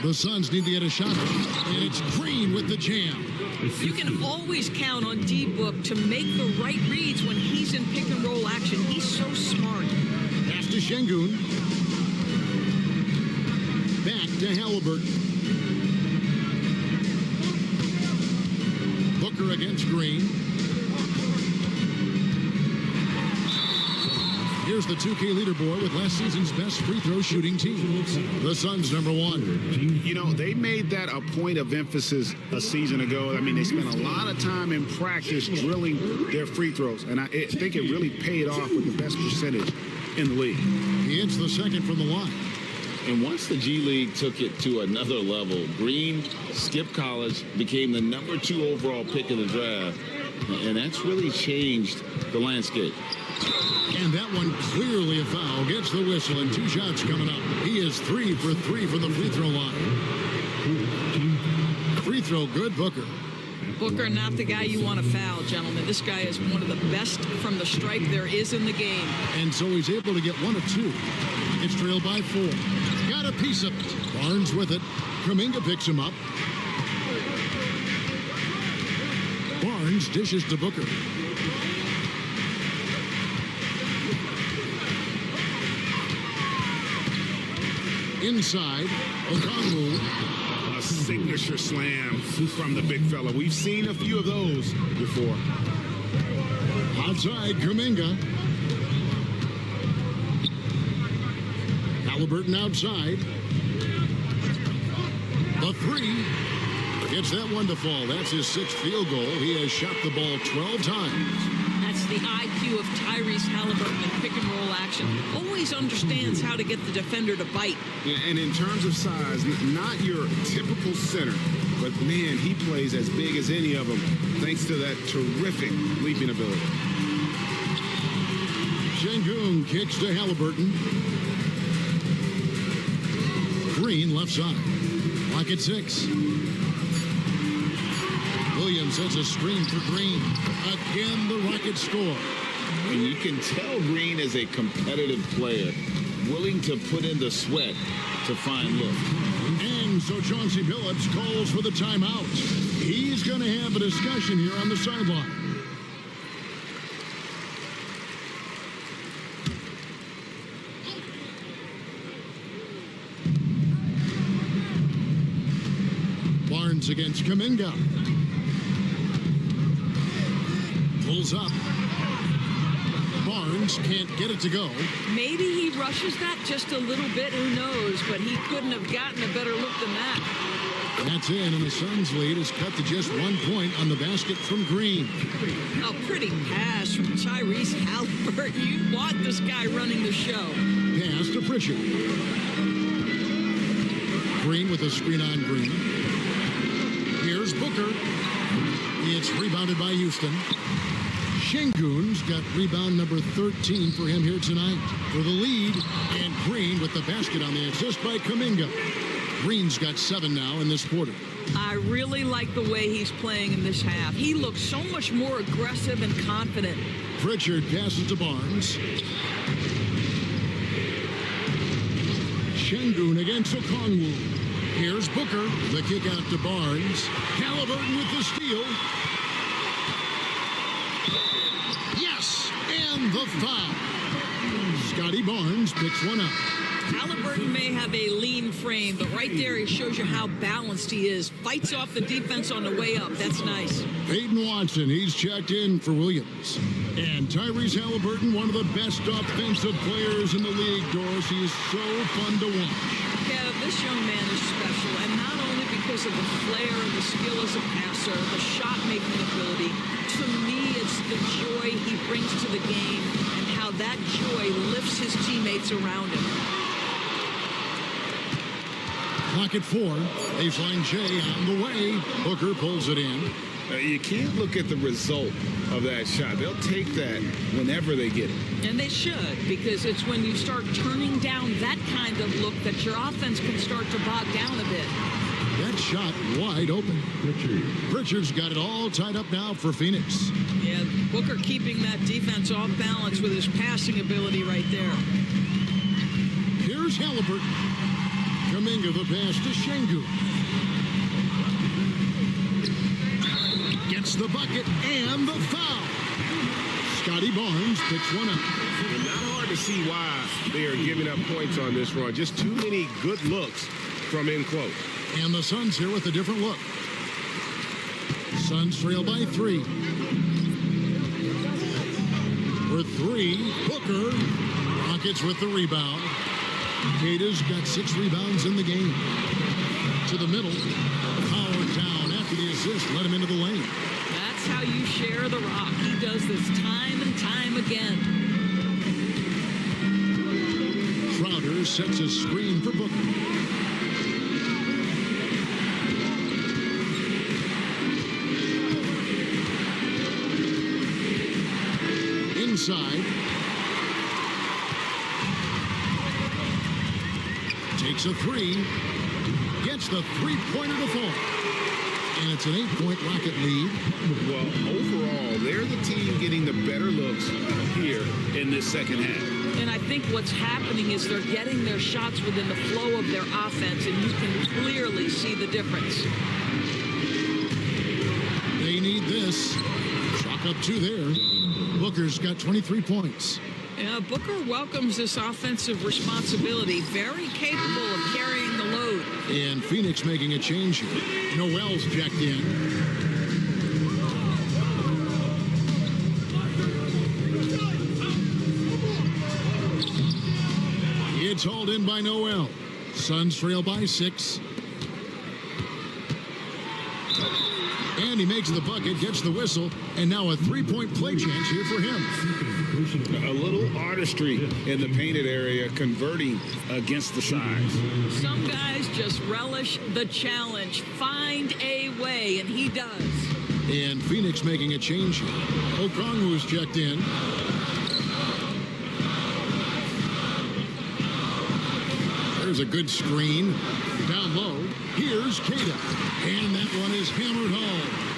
Speaker 1: The Suns need to get a shot, and it's Green with the jam.
Speaker 3: You can always count on D-Book to make the right reads when he's in pick and roll action. He's so smart.
Speaker 1: Pass to Şengün. Back to Halliburton. Booker against Green. Here's the 2K leaderboard with last season's best free throw shooting team. The Suns #1.
Speaker 5: You know, they made that a point of emphasis a season ago. I mean, they spent a lot of time in practice drilling their free throws, and I think it really paid off with the best percentage in the league.
Speaker 1: He hits the second from the line.
Speaker 2: And once the G League took it to another level, Green skipped college, became the #2 overall pick in the draft, and that's really changed the landscape.
Speaker 1: And that one clearly a foul. Gets the whistle, and 2 shots coming up. He is 3 for 3 from the free throw line. Free throw good, Booker.
Speaker 3: Booker, not the guy you want to foul, gentlemen. This guy is one of the best from the stripe there is in the game.
Speaker 1: And so he's able to get 1 of 2. It's trailed by 4. Got a piece of it. Barnes with it. Kuminga picks him up. Barnes dishes to Booker. Inside, Okongwu.
Speaker 5: A signature slam from the big fella. We've seen a few of those before.
Speaker 1: Outside, Kuminga. Halliburton outside. The 3. Gets that one to fall. That's his 6th field goal. He has shot the ball 12 times.
Speaker 3: That's the IQ of Tyrese Halliburton in pick and roll action. Always understands how to get the defender to bite.
Speaker 5: And in terms of size, not your typical center, but man, he plays as big as any of them thanks to that terrific leaping ability.
Speaker 1: Şengün kicks to Halliburton. Green left side. Clock at 6. Williams sets a screen for Green. Again, the Rockets score.
Speaker 2: And you can tell Green is a competitive player, willing to put in the sweat to find look.
Speaker 1: And so Chauncey Billups calls for the timeout. He's going to have a discussion here on the sideline. Barnes against Kuminga. Pulls up. Barnes can't get it to go.
Speaker 3: Maybe he rushes that just a little bit, who knows, but he couldn't have gotten a better look than that.
Speaker 1: That's in, and the Suns' lead is cut to just 1 point on the basket from Green.
Speaker 3: A pretty pass from Tyrese Halliburton. You want this guy running the show.
Speaker 1: Pass to Pritchard. Green with a screen on Green. Here's Booker. It's rebounded by Houston. Şengün's got rebound number 13 for him here tonight for the lead. And Green with the basket on the assist by Kuminga. Green's got 7 now in this quarter.
Speaker 3: I really like the way he's playing in this half. He looks so much more aggressive and confident.
Speaker 1: Pritchard passes to Barnes. Şengün against Okongwu. Here's Booker. The kick out to Barnes. Halliburton with the steal. Yes, and the foul. Scotty Barnes picks one up.
Speaker 3: Halliburton may have a lean frame, but right there he shows you how balanced he is. Fights off the defense on the way up. That's nice.
Speaker 1: Peyton Watson, he's checked in for Williams. And Tyrese Halliburton, one of the best offensive players in the league, Doris. He is so fun to watch.
Speaker 3: Yeah, this young man is special, and not only because of the flair and the skill as a passer, the shot-making ability. To me, it's the joy he brings to the game and how that joy lifts his teammates around him.
Speaker 1: Clock at 4. Baseline J on the way. Booker pulls it in.
Speaker 5: You can't look at the result of that shot. They'll take that whenever they get it.
Speaker 3: And they should, because it's when you start turning down that kind of look that your offense can start to bog down a bit.
Speaker 1: That shot wide open. Pritchard's got it all tied up now for Phoenix.
Speaker 3: Yeah, Booker keeping that defense off balance with his passing ability right there.
Speaker 1: Here's Halliburton. Kuminga the pass to Şengün. Gets the bucket and the foul. Scotty Barnes picks one up.
Speaker 5: And not hard to see why they are giving up points on this run. Just too many good looks from in close.
Speaker 1: And the Suns here with a different look. Suns trail by 3. For 3, Booker. Rockets with the rebound. Gators got 6 rebounds in the game. To the middle. Power down after the assist. Let him into the lane.
Speaker 3: That's how you share the rock. He does this time and time again.
Speaker 1: Crowder sets a screen for Booker. Inside. Takes a 3. Gets the three-pointer to fall. And it's an 8-point Rocket lead.
Speaker 2: Well, overall, they're the team getting the better looks here in this second half.
Speaker 3: And I think what's happening is they're getting their shots within the flow of their offense, and you can clearly see the difference.
Speaker 1: They need this. Chalk up 2 there. Booker's got 23 points.
Speaker 3: Yeah, Booker welcomes this offensive responsibility. Very capable of carrying the load.
Speaker 1: And Phoenix making a change here. Noel's checked in. It's hauled in by Noel. Suns trail by 6. And he makes the bucket, gets the whistle, and now a 3-point play chance here for him.
Speaker 2: A little artistry in the painted area, converting against the size.
Speaker 3: Some guys just relish the challenge. Find a way, and he does.
Speaker 1: And Phoenix making a change here. Okongwu's checked in. There's a good screen. Down low, here's Kata. And that one is hammered home.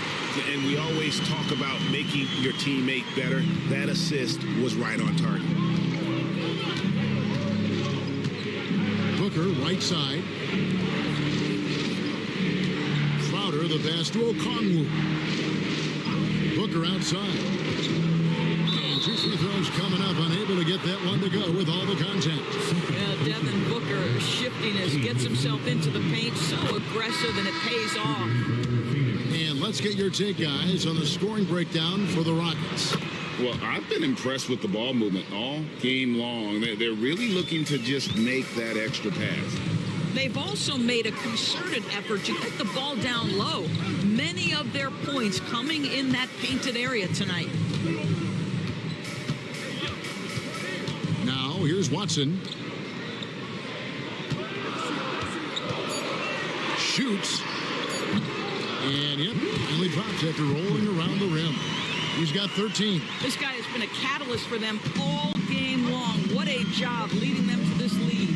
Speaker 2: And we always talk about making your teammate better. That assist was right on target.
Speaker 1: Booker, right side. Crowder, the pass to Okongwu. Booker outside. And 2 free throws coming up, unable to get that one to go with all the contact.
Speaker 3: Yeah, Devin Booker shiftiness gets himself into the paint, so aggressive, and it pays off.
Speaker 1: And let's get your take, guys, on the scoring breakdown for the Rockets.
Speaker 2: Well, I've been impressed with the ball movement all game long. They're really looking to just make that extra pass.
Speaker 3: They've also made a concerted effort to get the ball down low. Many of their points coming in that painted area tonight.
Speaker 1: Now, here's Watson. Shoots. And, yep, finally drops after rolling around the rim. He's got 13.
Speaker 3: This guy has been a catalyst for them all game long. What a job leading them to this lead.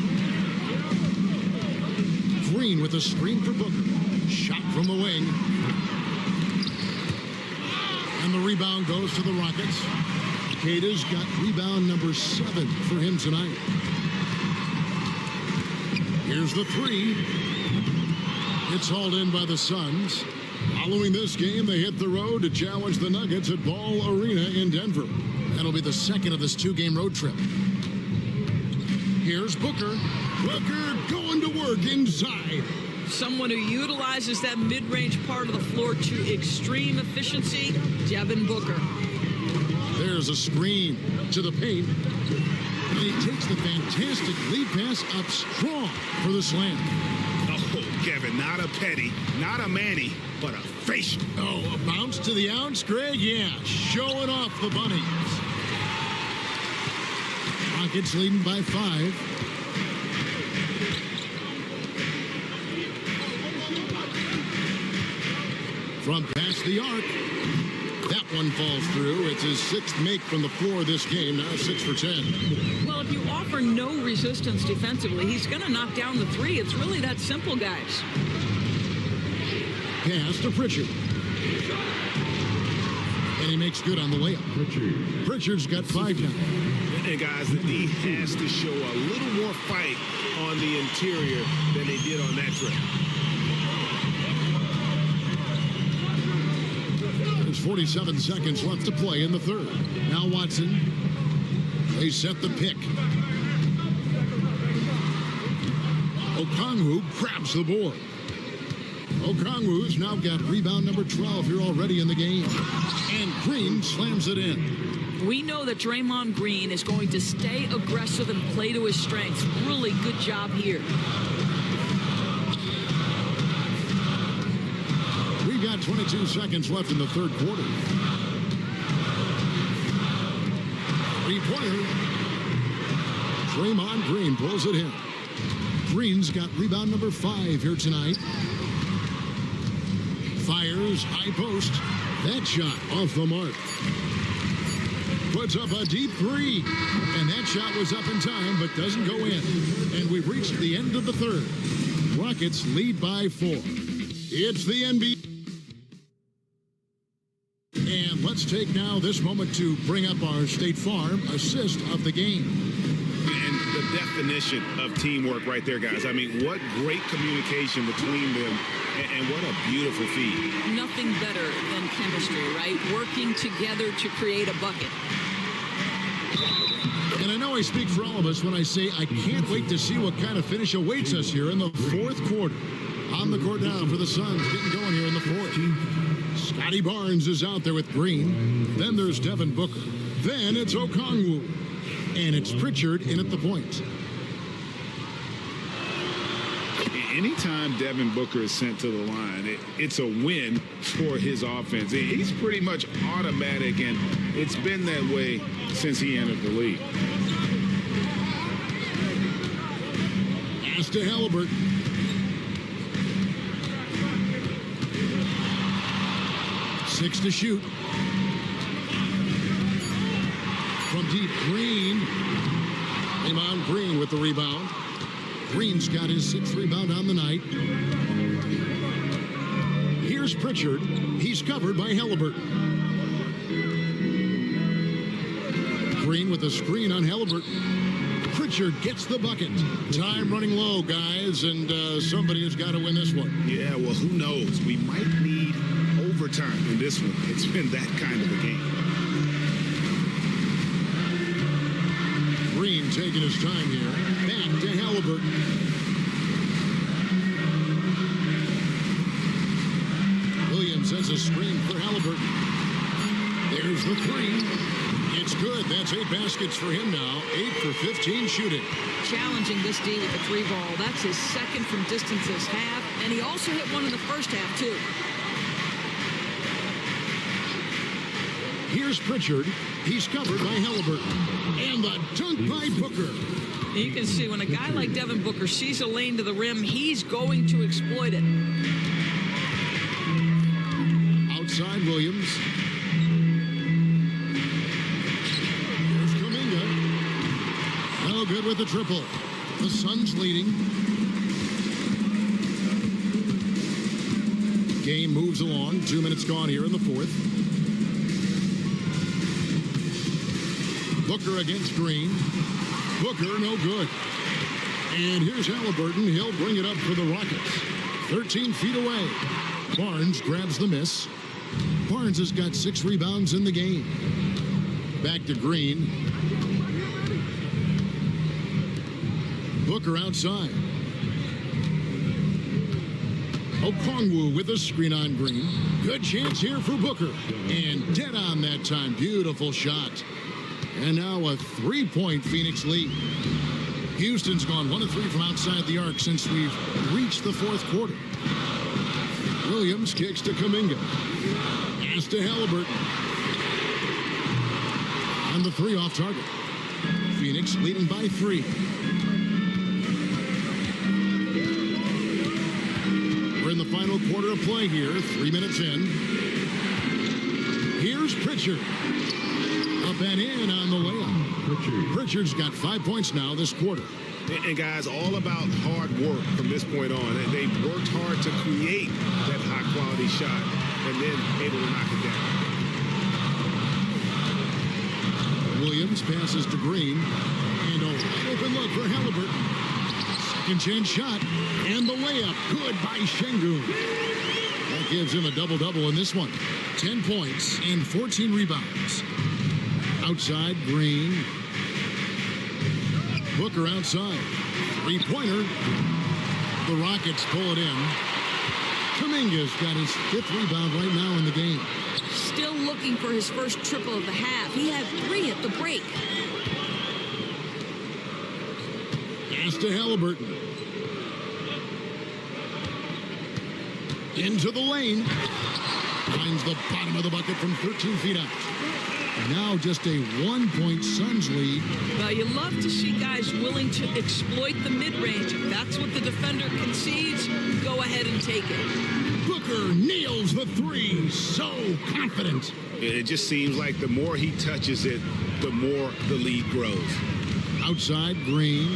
Speaker 1: Green with a screen for Booker. Shot from the wing. And the rebound goes to the Rockets. Cade's got rebound number 7 for him tonight. Here's the three. It's hauled in by the Suns. Following this game, they hit the road to challenge the Nuggets at Ball Arena in Denver. That'll be the second of this 2-game road trip. Here's Booker. Booker going to work inside.
Speaker 3: Someone who utilizes that mid-range part of the floor to extreme efficiency, Devin Booker.
Speaker 1: There's a screen to the paint. And he takes the fantastic lead pass up strong for the slam.
Speaker 5: Oh, Kevin, not a petty, not a Manny, but a facial.
Speaker 1: Oh, a bounce to the ounce, Greg? Yeah, showing off the bunnies. Rockets leading by 5. From past the arc. That one falls through. It's his 6th make from the floor this game. Now 6 for 10.
Speaker 3: Well, if you offer no resistance defensively, he's going to knock down the 3. It's really that simple, guys.
Speaker 1: Pass to Pritchard. And he makes good on the layup. Pritchard's got 5 now.
Speaker 5: And guys, the D has to show a little more fight on the interior than they did on that trip.
Speaker 1: There's 47 seconds left to play in the third. Now Watson. They set the pick. Okongwu grabs the board. Okongwu's now got rebound number 12 here already in the game. And Green slams it in.
Speaker 3: We know that Draymond Green is going to stay aggressive and play to his strengths. Really good job here.
Speaker 1: We've got 22 seconds left in the third quarter. Three-pointer. Draymond Green pulls it in. Green's got rebound number 5 here tonight. Fires, high post. That shot off the mark. Puts up a deep 3. And that shot was up in time, but doesn't go in. And we've reached the end of the third. Rockets lead by 4. It's the NBA. And let's take now this moment to bring up our State Farm assist of the game.
Speaker 5: And the definition of teamwork right there, guys. I mean, what great communication between them, and what a beautiful feed.
Speaker 3: Nothing better than chemistry, right? Working together to create a bucket.
Speaker 1: And I know I speak for all of us when I say I can't wait to see what kind of finish awaits us here in the fourth quarter. On the court now for the Suns, getting going here in the fourth. Scotty Barnes is out there with Green. Then there's Devin Booker. Then it's Okongwu. And it's Pritchard in at the point.
Speaker 5: Anytime Devin Booker is sent to the line, it's a win for his offense. He's pretty much automatic, and it's been that way since he entered the league.
Speaker 1: Pass to Halliburton. Six to shoot. From deep, Green. Draymond Green with the rebound. Green's got his 6th rebound on the night. Here's Pritchard. He's covered by Halliburton. Green with a screen on Halliburton. Pritchard gets the bucket. Time running low, guys, and somebody has got to win this one.
Speaker 5: Yeah, well, who knows? We might need overtime in this one. It's been that kind of a game.
Speaker 1: Green taking his time here. Back to Halliburton. Williams has a screen for Halliburton. There's the 3. It's good. That's 8 baskets for him now. 8 for 15 shooting.
Speaker 3: Challenging this D with the 3 ball. That's his 2nd from distance this half. And he also hit one in the first half, too.
Speaker 1: Here's Pritchard. He's covered by Halliburton. And the dunk by Booker.
Speaker 3: You can see when a guy like Devin Booker sees a lane to the rim, he's going to exploit it.
Speaker 1: Outside Williams. the triple. The Suns leading. Game moves along. 2 minutes gone here in the fourth. Booker against Green. Booker, no good. And here's Halliburton. He'll bring it up for the Rockets. 13 feet away. Barnes grabs the miss. Barnes has got 6 rebounds in the game. Back to Green. Booker outside. Okongwu with a screen on Green. Good chance here for Booker. And dead on that time. Beautiful shot. And now a 3-point Phoenix lead. Houston's gone 1 of 3 from outside the arc since we've reached the fourth quarter. Williams kicks to Kuminga. Pass to Halliburton. And the 3 off target. Phoenix leading by 3. We're in the final quarter of play here. 3 minutes in. Here's Pritchard. Up and in on the layup. Pritchard's got 5 points now this quarter.
Speaker 5: And guys, all about hard work from this point on. They've worked hard to create that high-quality shot and then able to knock it down.
Speaker 1: Williams passes to Green. And a wide open look for Halliburton. Second chance shot. And the layup. Good by Şengün. That gives him a double-double in this one. 10 points and 14 rebounds. Outside, Green. Booker outside. 3-pointer. The Rockets pull it in. Kuminga's got his 5th rebound right now in the game.
Speaker 3: Still looking for his first triple of the half. He had 3 at the break.
Speaker 1: Pass to Halliburton. Into the lane. Finds the bottom of the bucket from 13 feet out. Now just a 1-point Suns lead.
Speaker 3: Well, you love to see guys willing to exploit the mid-range. If that's what the defender concedes, go ahead and take it.
Speaker 1: Booker nails the 3. So confident.
Speaker 5: It just seems like the more he touches it, the more the lead grows.
Speaker 1: Outside, Green.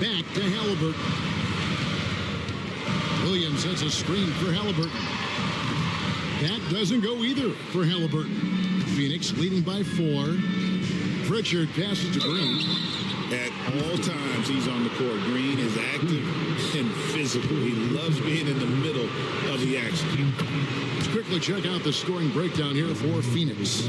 Speaker 1: Back to Halliburton. Williams has a screen for Halliburton. That doesn't go either for Halliburton. Phoenix leading by 4. Pritchard passes to Green.
Speaker 2: At all times, he's on the court. Green is active and physical. He loves being in the middle of the action.
Speaker 1: Let's quickly check out the scoring breakdown here for Phoenix.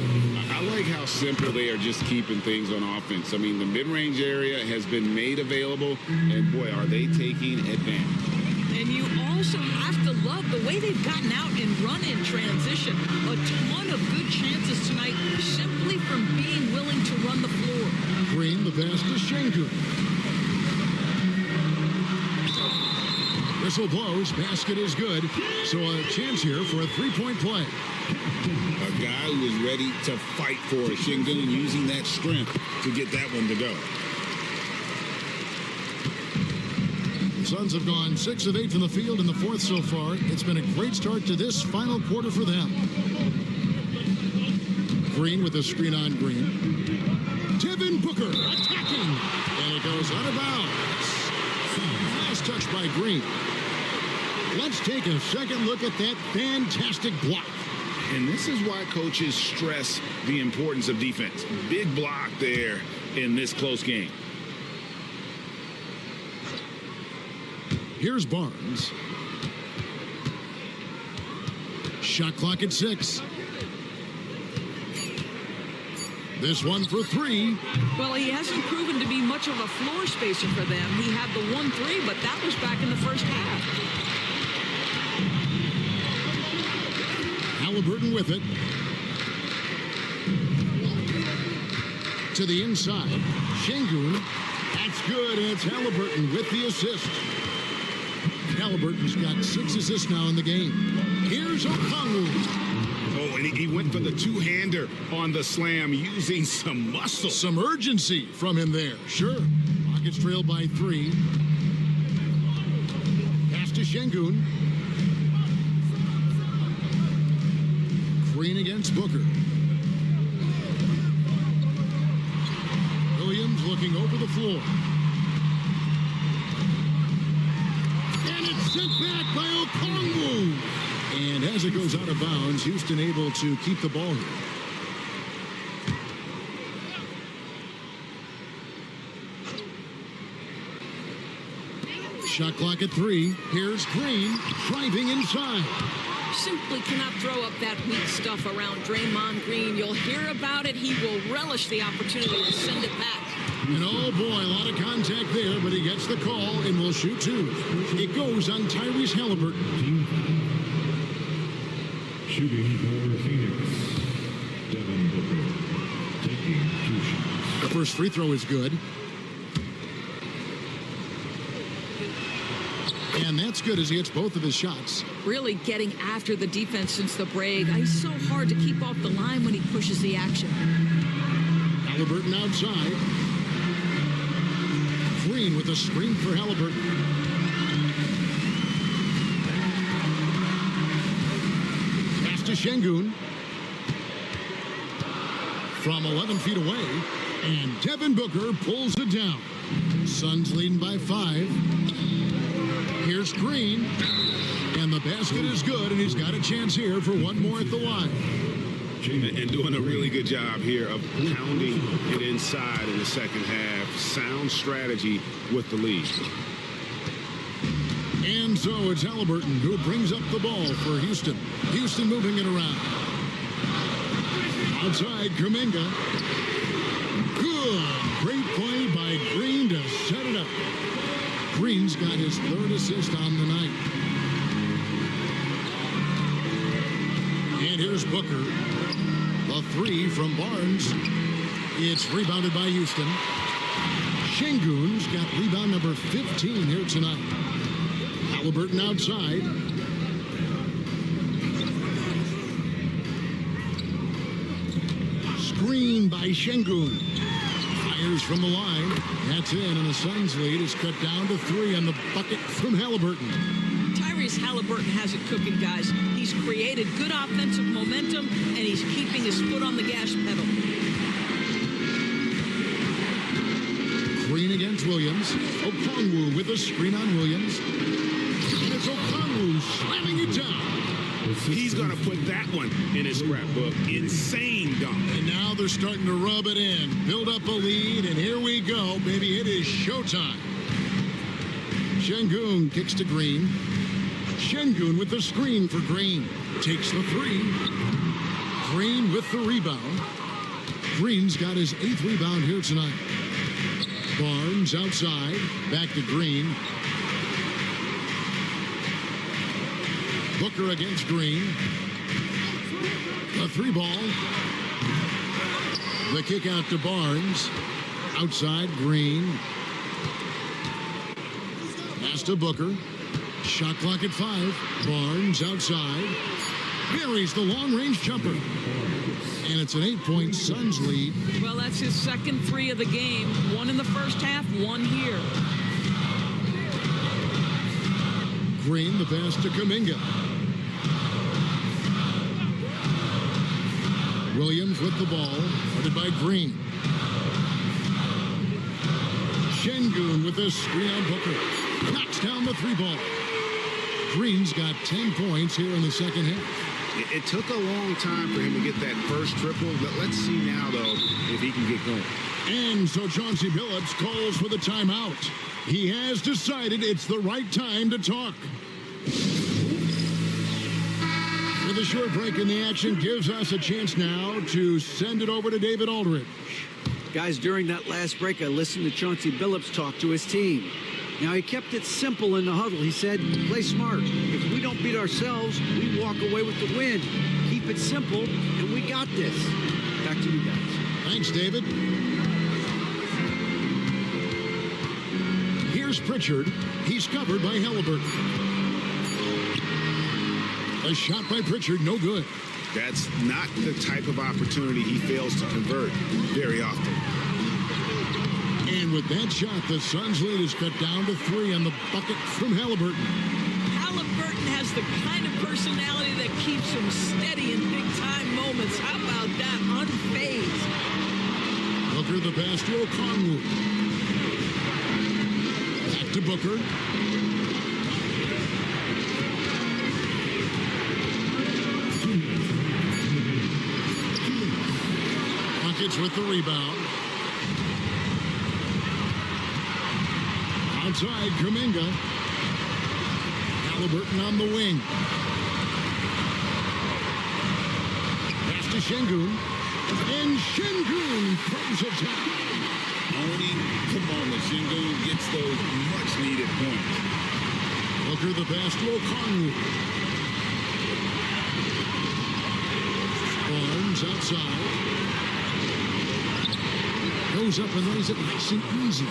Speaker 2: I like how simple they are just keeping things on offense. I mean, the mid-range area has been made available, and boy, are they taking advantage.
Speaker 3: And you also have to love the way they've gotten out and run in transition. A ton of good chances tonight simply from being willing to run the floor.
Speaker 1: Green, the pass to Şengün. Whistle blows. Basket is good. So a chance here for a 3-point play.
Speaker 2: A guy who is ready to fight for it. Şengün using that strength to get that one to go.
Speaker 1: Suns have gone 6 of 8 from the field in the fourth so far. It's been a great start to this final quarter for them. Green with a screen on Green. Devin Booker attacking. And it goes out of bounds. Last touch by Green. Let's take a second look at that fantastic block.
Speaker 2: And this is why coaches stress the importance of defense. Big block there in this close game.
Speaker 1: Here's Barnes. Shot clock at 6. This one for 3.
Speaker 3: Well, he hasn't proven to be much of a floor spacer for them. He had the 1-3, but that was back in the first half.
Speaker 1: Halliburton with it. To the inside. Şengün. That's good, and it's Halliburton with the assist. Halliburton's got 6 assists now in the game. Here's Okongwu.
Speaker 5: Oh, and he went for the two-hander on the slam using some muscle.
Speaker 1: Some urgency from him there. Sure. Rockets trail by 3. Pass to Şengün. Green against Booker. looking over the floor. And it's sent back by Okongwu. And as it goes out of bounds, Houston able to keep the ball here. Shot clock at 3. Here's Green driving inside.
Speaker 3: Simply cannot throw up that weak stuff around Draymond Green. You'll hear about it. He will relish the opportunity to send it back.
Speaker 1: And oh boy, a lot of contact there, but he gets the call and will shoot 2. It goes on Tyrese Halliburton.
Speaker 8: Shooting for Phoenix, Devin Booker, taking 2 shots.
Speaker 1: The first free throw is good. And that's good as he hits both of his shots.
Speaker 3: Really getting after the defense since the break. He's so hard to keep off the line when he pushes the action.
Speaker 1: Halliburton outside. Green with a screen for Halliburton. Pass to Şengün. From 11 feet away. And Devin Booker pulls it down. Suns leading by 5. Here's Green, and the basket is good, and he's got a chance here for one more at the line.
Speaker 5: And doing a really good job here of pounding it inside in the second half. Sound strategy with the lead.
Speaker 1: And so it's Halliburton who brings up the ball for Houston. Houston moving it around. Outside, Kuminga. Good. Great play by Green to set it up. Green's got his 3rd assist on the night. And here's Booker. A 3 from Barnes. It's rebounded by Houston. Şengün's got rebound number 15 here tonight. Halliburton outside. Screen by Şengün. Fires from the line. That's in, and the Suns lead is cut down to 3 on the bucket from Halliburton.
Speaker 3: Tyrese Halliburton has it cooking, guys. He's created good offensive momentum, and he's keeping his foot on the gas pedal.
Speaker 1: Green against Williams. Okongwu with a screen on Williams. And it's Okongwu slamming it down.
Speaker 5: He's going to put that one in his scrapbook. Insane dunk.
Speaker 1: And now they're starting to rub it in. Build up a lead, and here we go. Maybe it is showtime. Şengün kicks to Green. Şengün with the screen for Green. Takes the 3. Green with the rebound. Green's got his 8th rebound here tonight. Barnes outside. Back to Green. Booker against Green. A 3 ball. The kick out to Barnes. Outside, Green. Pass to Booker. Shot clock at 5. Barnes outside. Buries the long-range jumper. And it's an 8-point Suns lead.
Speaker 3: Well, that's his 2nd 3 of the game. 1 in the first half, 1 here.
Speaker 1: Green, the pass to Kuminga. Williams with the ball, guarded by Green. Şengün with a screen on Booker. Knocks down the 3 ball. Green's got 10 points here in the second half.
Speaker 5: It took a long time for him to get that first triple. Let's see now, though, if he can get going.
Speaker 1: And so Chauncey Billups calls for the timeout. He has decided it's the right time to talk. With a short break in the action gives us a chance now to send it over to David Aldridge.
Speaker 4: Guys, during that last break, I listened to Chauncey Billups talk to his team. Now, he kept it simple in the huddle. He said, play smart. If we don't beat ourselves, we walk away with the win. Keep it simple, and we got this. Back to you guys.
Speaker 1: Thanks, David. Here's Pritchard. He's covered by Halliburton. A shot by Pritchard, no good.
Speaker 5: That's not the type of opportunity he fails to convert very often.
Speaker 1: And with that shot, the Suns lead is cut down to 3 on the bucket from Halliburton.
Speaker 3: Halliburton has the kind of personality that keeps him steady in big-time moments. How about that? Unfazed.
Speaker 1: Booker the pass to Okongwu. Back to Booker. Buckets with the rebound. Outside, Kuminga. Halliburton on the wing. Pass to Şengün. And Şengün throws it down.
Speaker 2: Only, come on, the Şengün gets those much-needed points.
Speaker 1: Booker the pass to Okongwu. Barnes outside. Goes up and lays it nice and easy.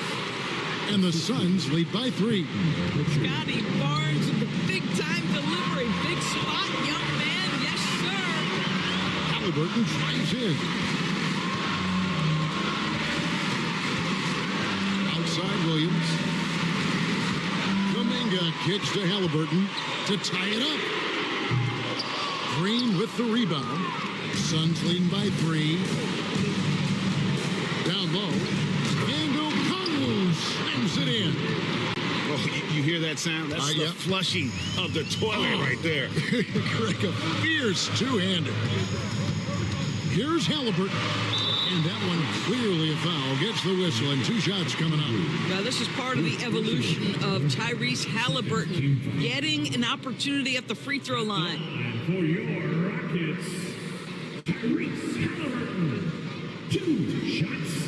Speaker 1: And the Suns lead by 3.
Speaker 3: Scotty Barnes with the big-time delivery. Big spot, young man. Yes, sir.
Speaker 1: Halliburton drives in. Outside Williams. Kuminga kicks to Halliburton to tie it up. Green with the rebound. Suns leading by 3. Down low. And Okongwu slams it in.
Speaker 5: Oh, you hear that sound? That's the
Speaker 1: yep.
Speaker 5: flushing of the toilet right there.
Speaker 1: Greg, a fierce two-hander. Here's Halliburton. And that one clearly a foul. Gets the whistle and 2 shots coming up.
Speaker 3: Now, this is part of the evolution of Tyrese Halliburton getting an opportunity at the free throw line.
Speaker 8: And for your Rockets, Tyrese Halliburton. 2 shots.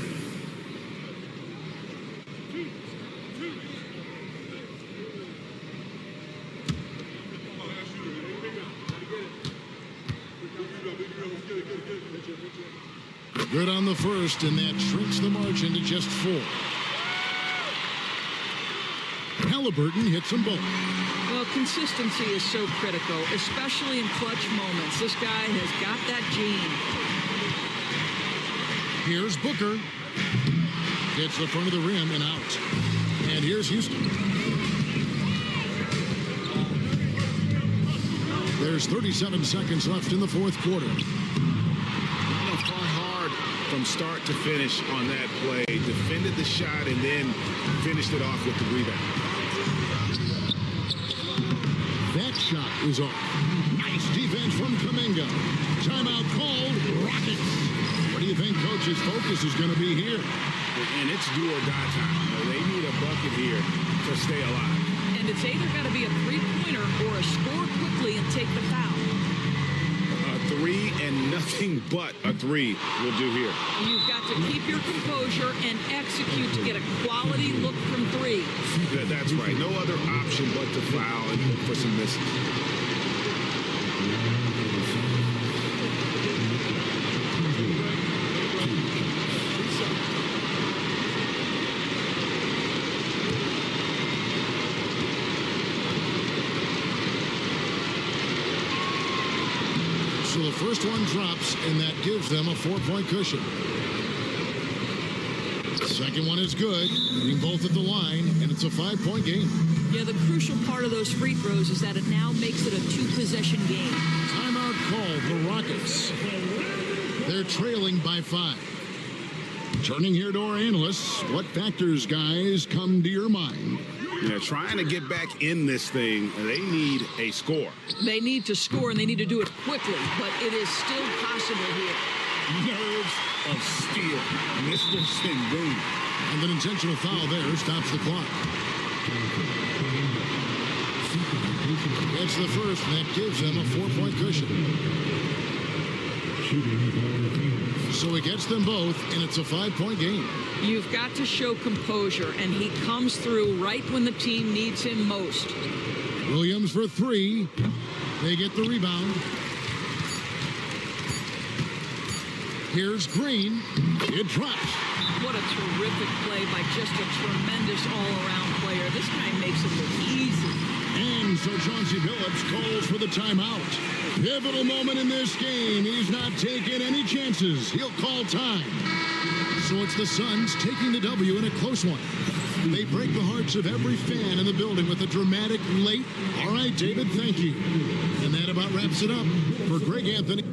Speaker 1: Good on the first, and that shrinks the margin to just 4. Halliburton hits them both.
Speaker 3: Well, consistency is so critical, especially in clutch moments. This guy has got that gene.
Speaker 1: Here's Booker. Gets the front of the rim and out. And here's Houston. There's 37 seconds left in the 4th quarter.
Speaker 5: Fought hard from start to finish on that play. Defended the shot and then finished it off with the rebound.
Speaker 1: That shot is off. Nice defense from Kuminga. Timeout called. Rockets. What do you think coach's focus is going to be here?
Speaker 5: And it's do or die time. They need a bucket here to stay alive.
Speaker 3: And it's either got to be a three-pointer or a score quickly and take the foul.
Speaker 5: A 3 and nothing but a 3 will do here.
Speaker 3: You've got to keep your composure and execute to get a quality look from 3.
Speaker 5: That's right. No other option but to foul and look for some misses.
Speaker 1: So the first one drops, and that gives them a 4-point cushion. Second one is good, hitting both at the line, and it's a 5-point game.
Speaker 3: Yeah, the crucial part of those free throws is that it now makes it a 2-possession game.
Speaker 1: Timeout called, the Rockets. They're trailing by 5. Turning here to our analysts, what factors, guys, come to your mind?
Speaker 5: Trying to get back in this thing, they need a score.
Speaker 3: They need to score, and they need to do it quickly, but it is still possible here.
Speaker 5: Nerves of steel. Mr. Şengün.
Speaker 1: And an intentional foul there stops the clock. That's the first, and that gives them a 4-point cushion. So he gets them both, and it's a 5-point game.
Speaker 3: You've got to show composure, and he comes through right when the team needs him most.
Speaker 1: Williams for 3. They get the rebound. Here's Green. It drops.
Speaker 3: What a terrific play by just a tremendous all-around player. This guy makes it look easy.
Speaker 1: And so Chauncey Billups calls for the timeout. Pivotal moment in this game. He's not taking any chances. He'll call time. So it's the Suns taking the W in a close one. They break the hearts of every fan in the building with a dramatic late. All right, David, thank you. And that about wraps it up. For Greg Anthony.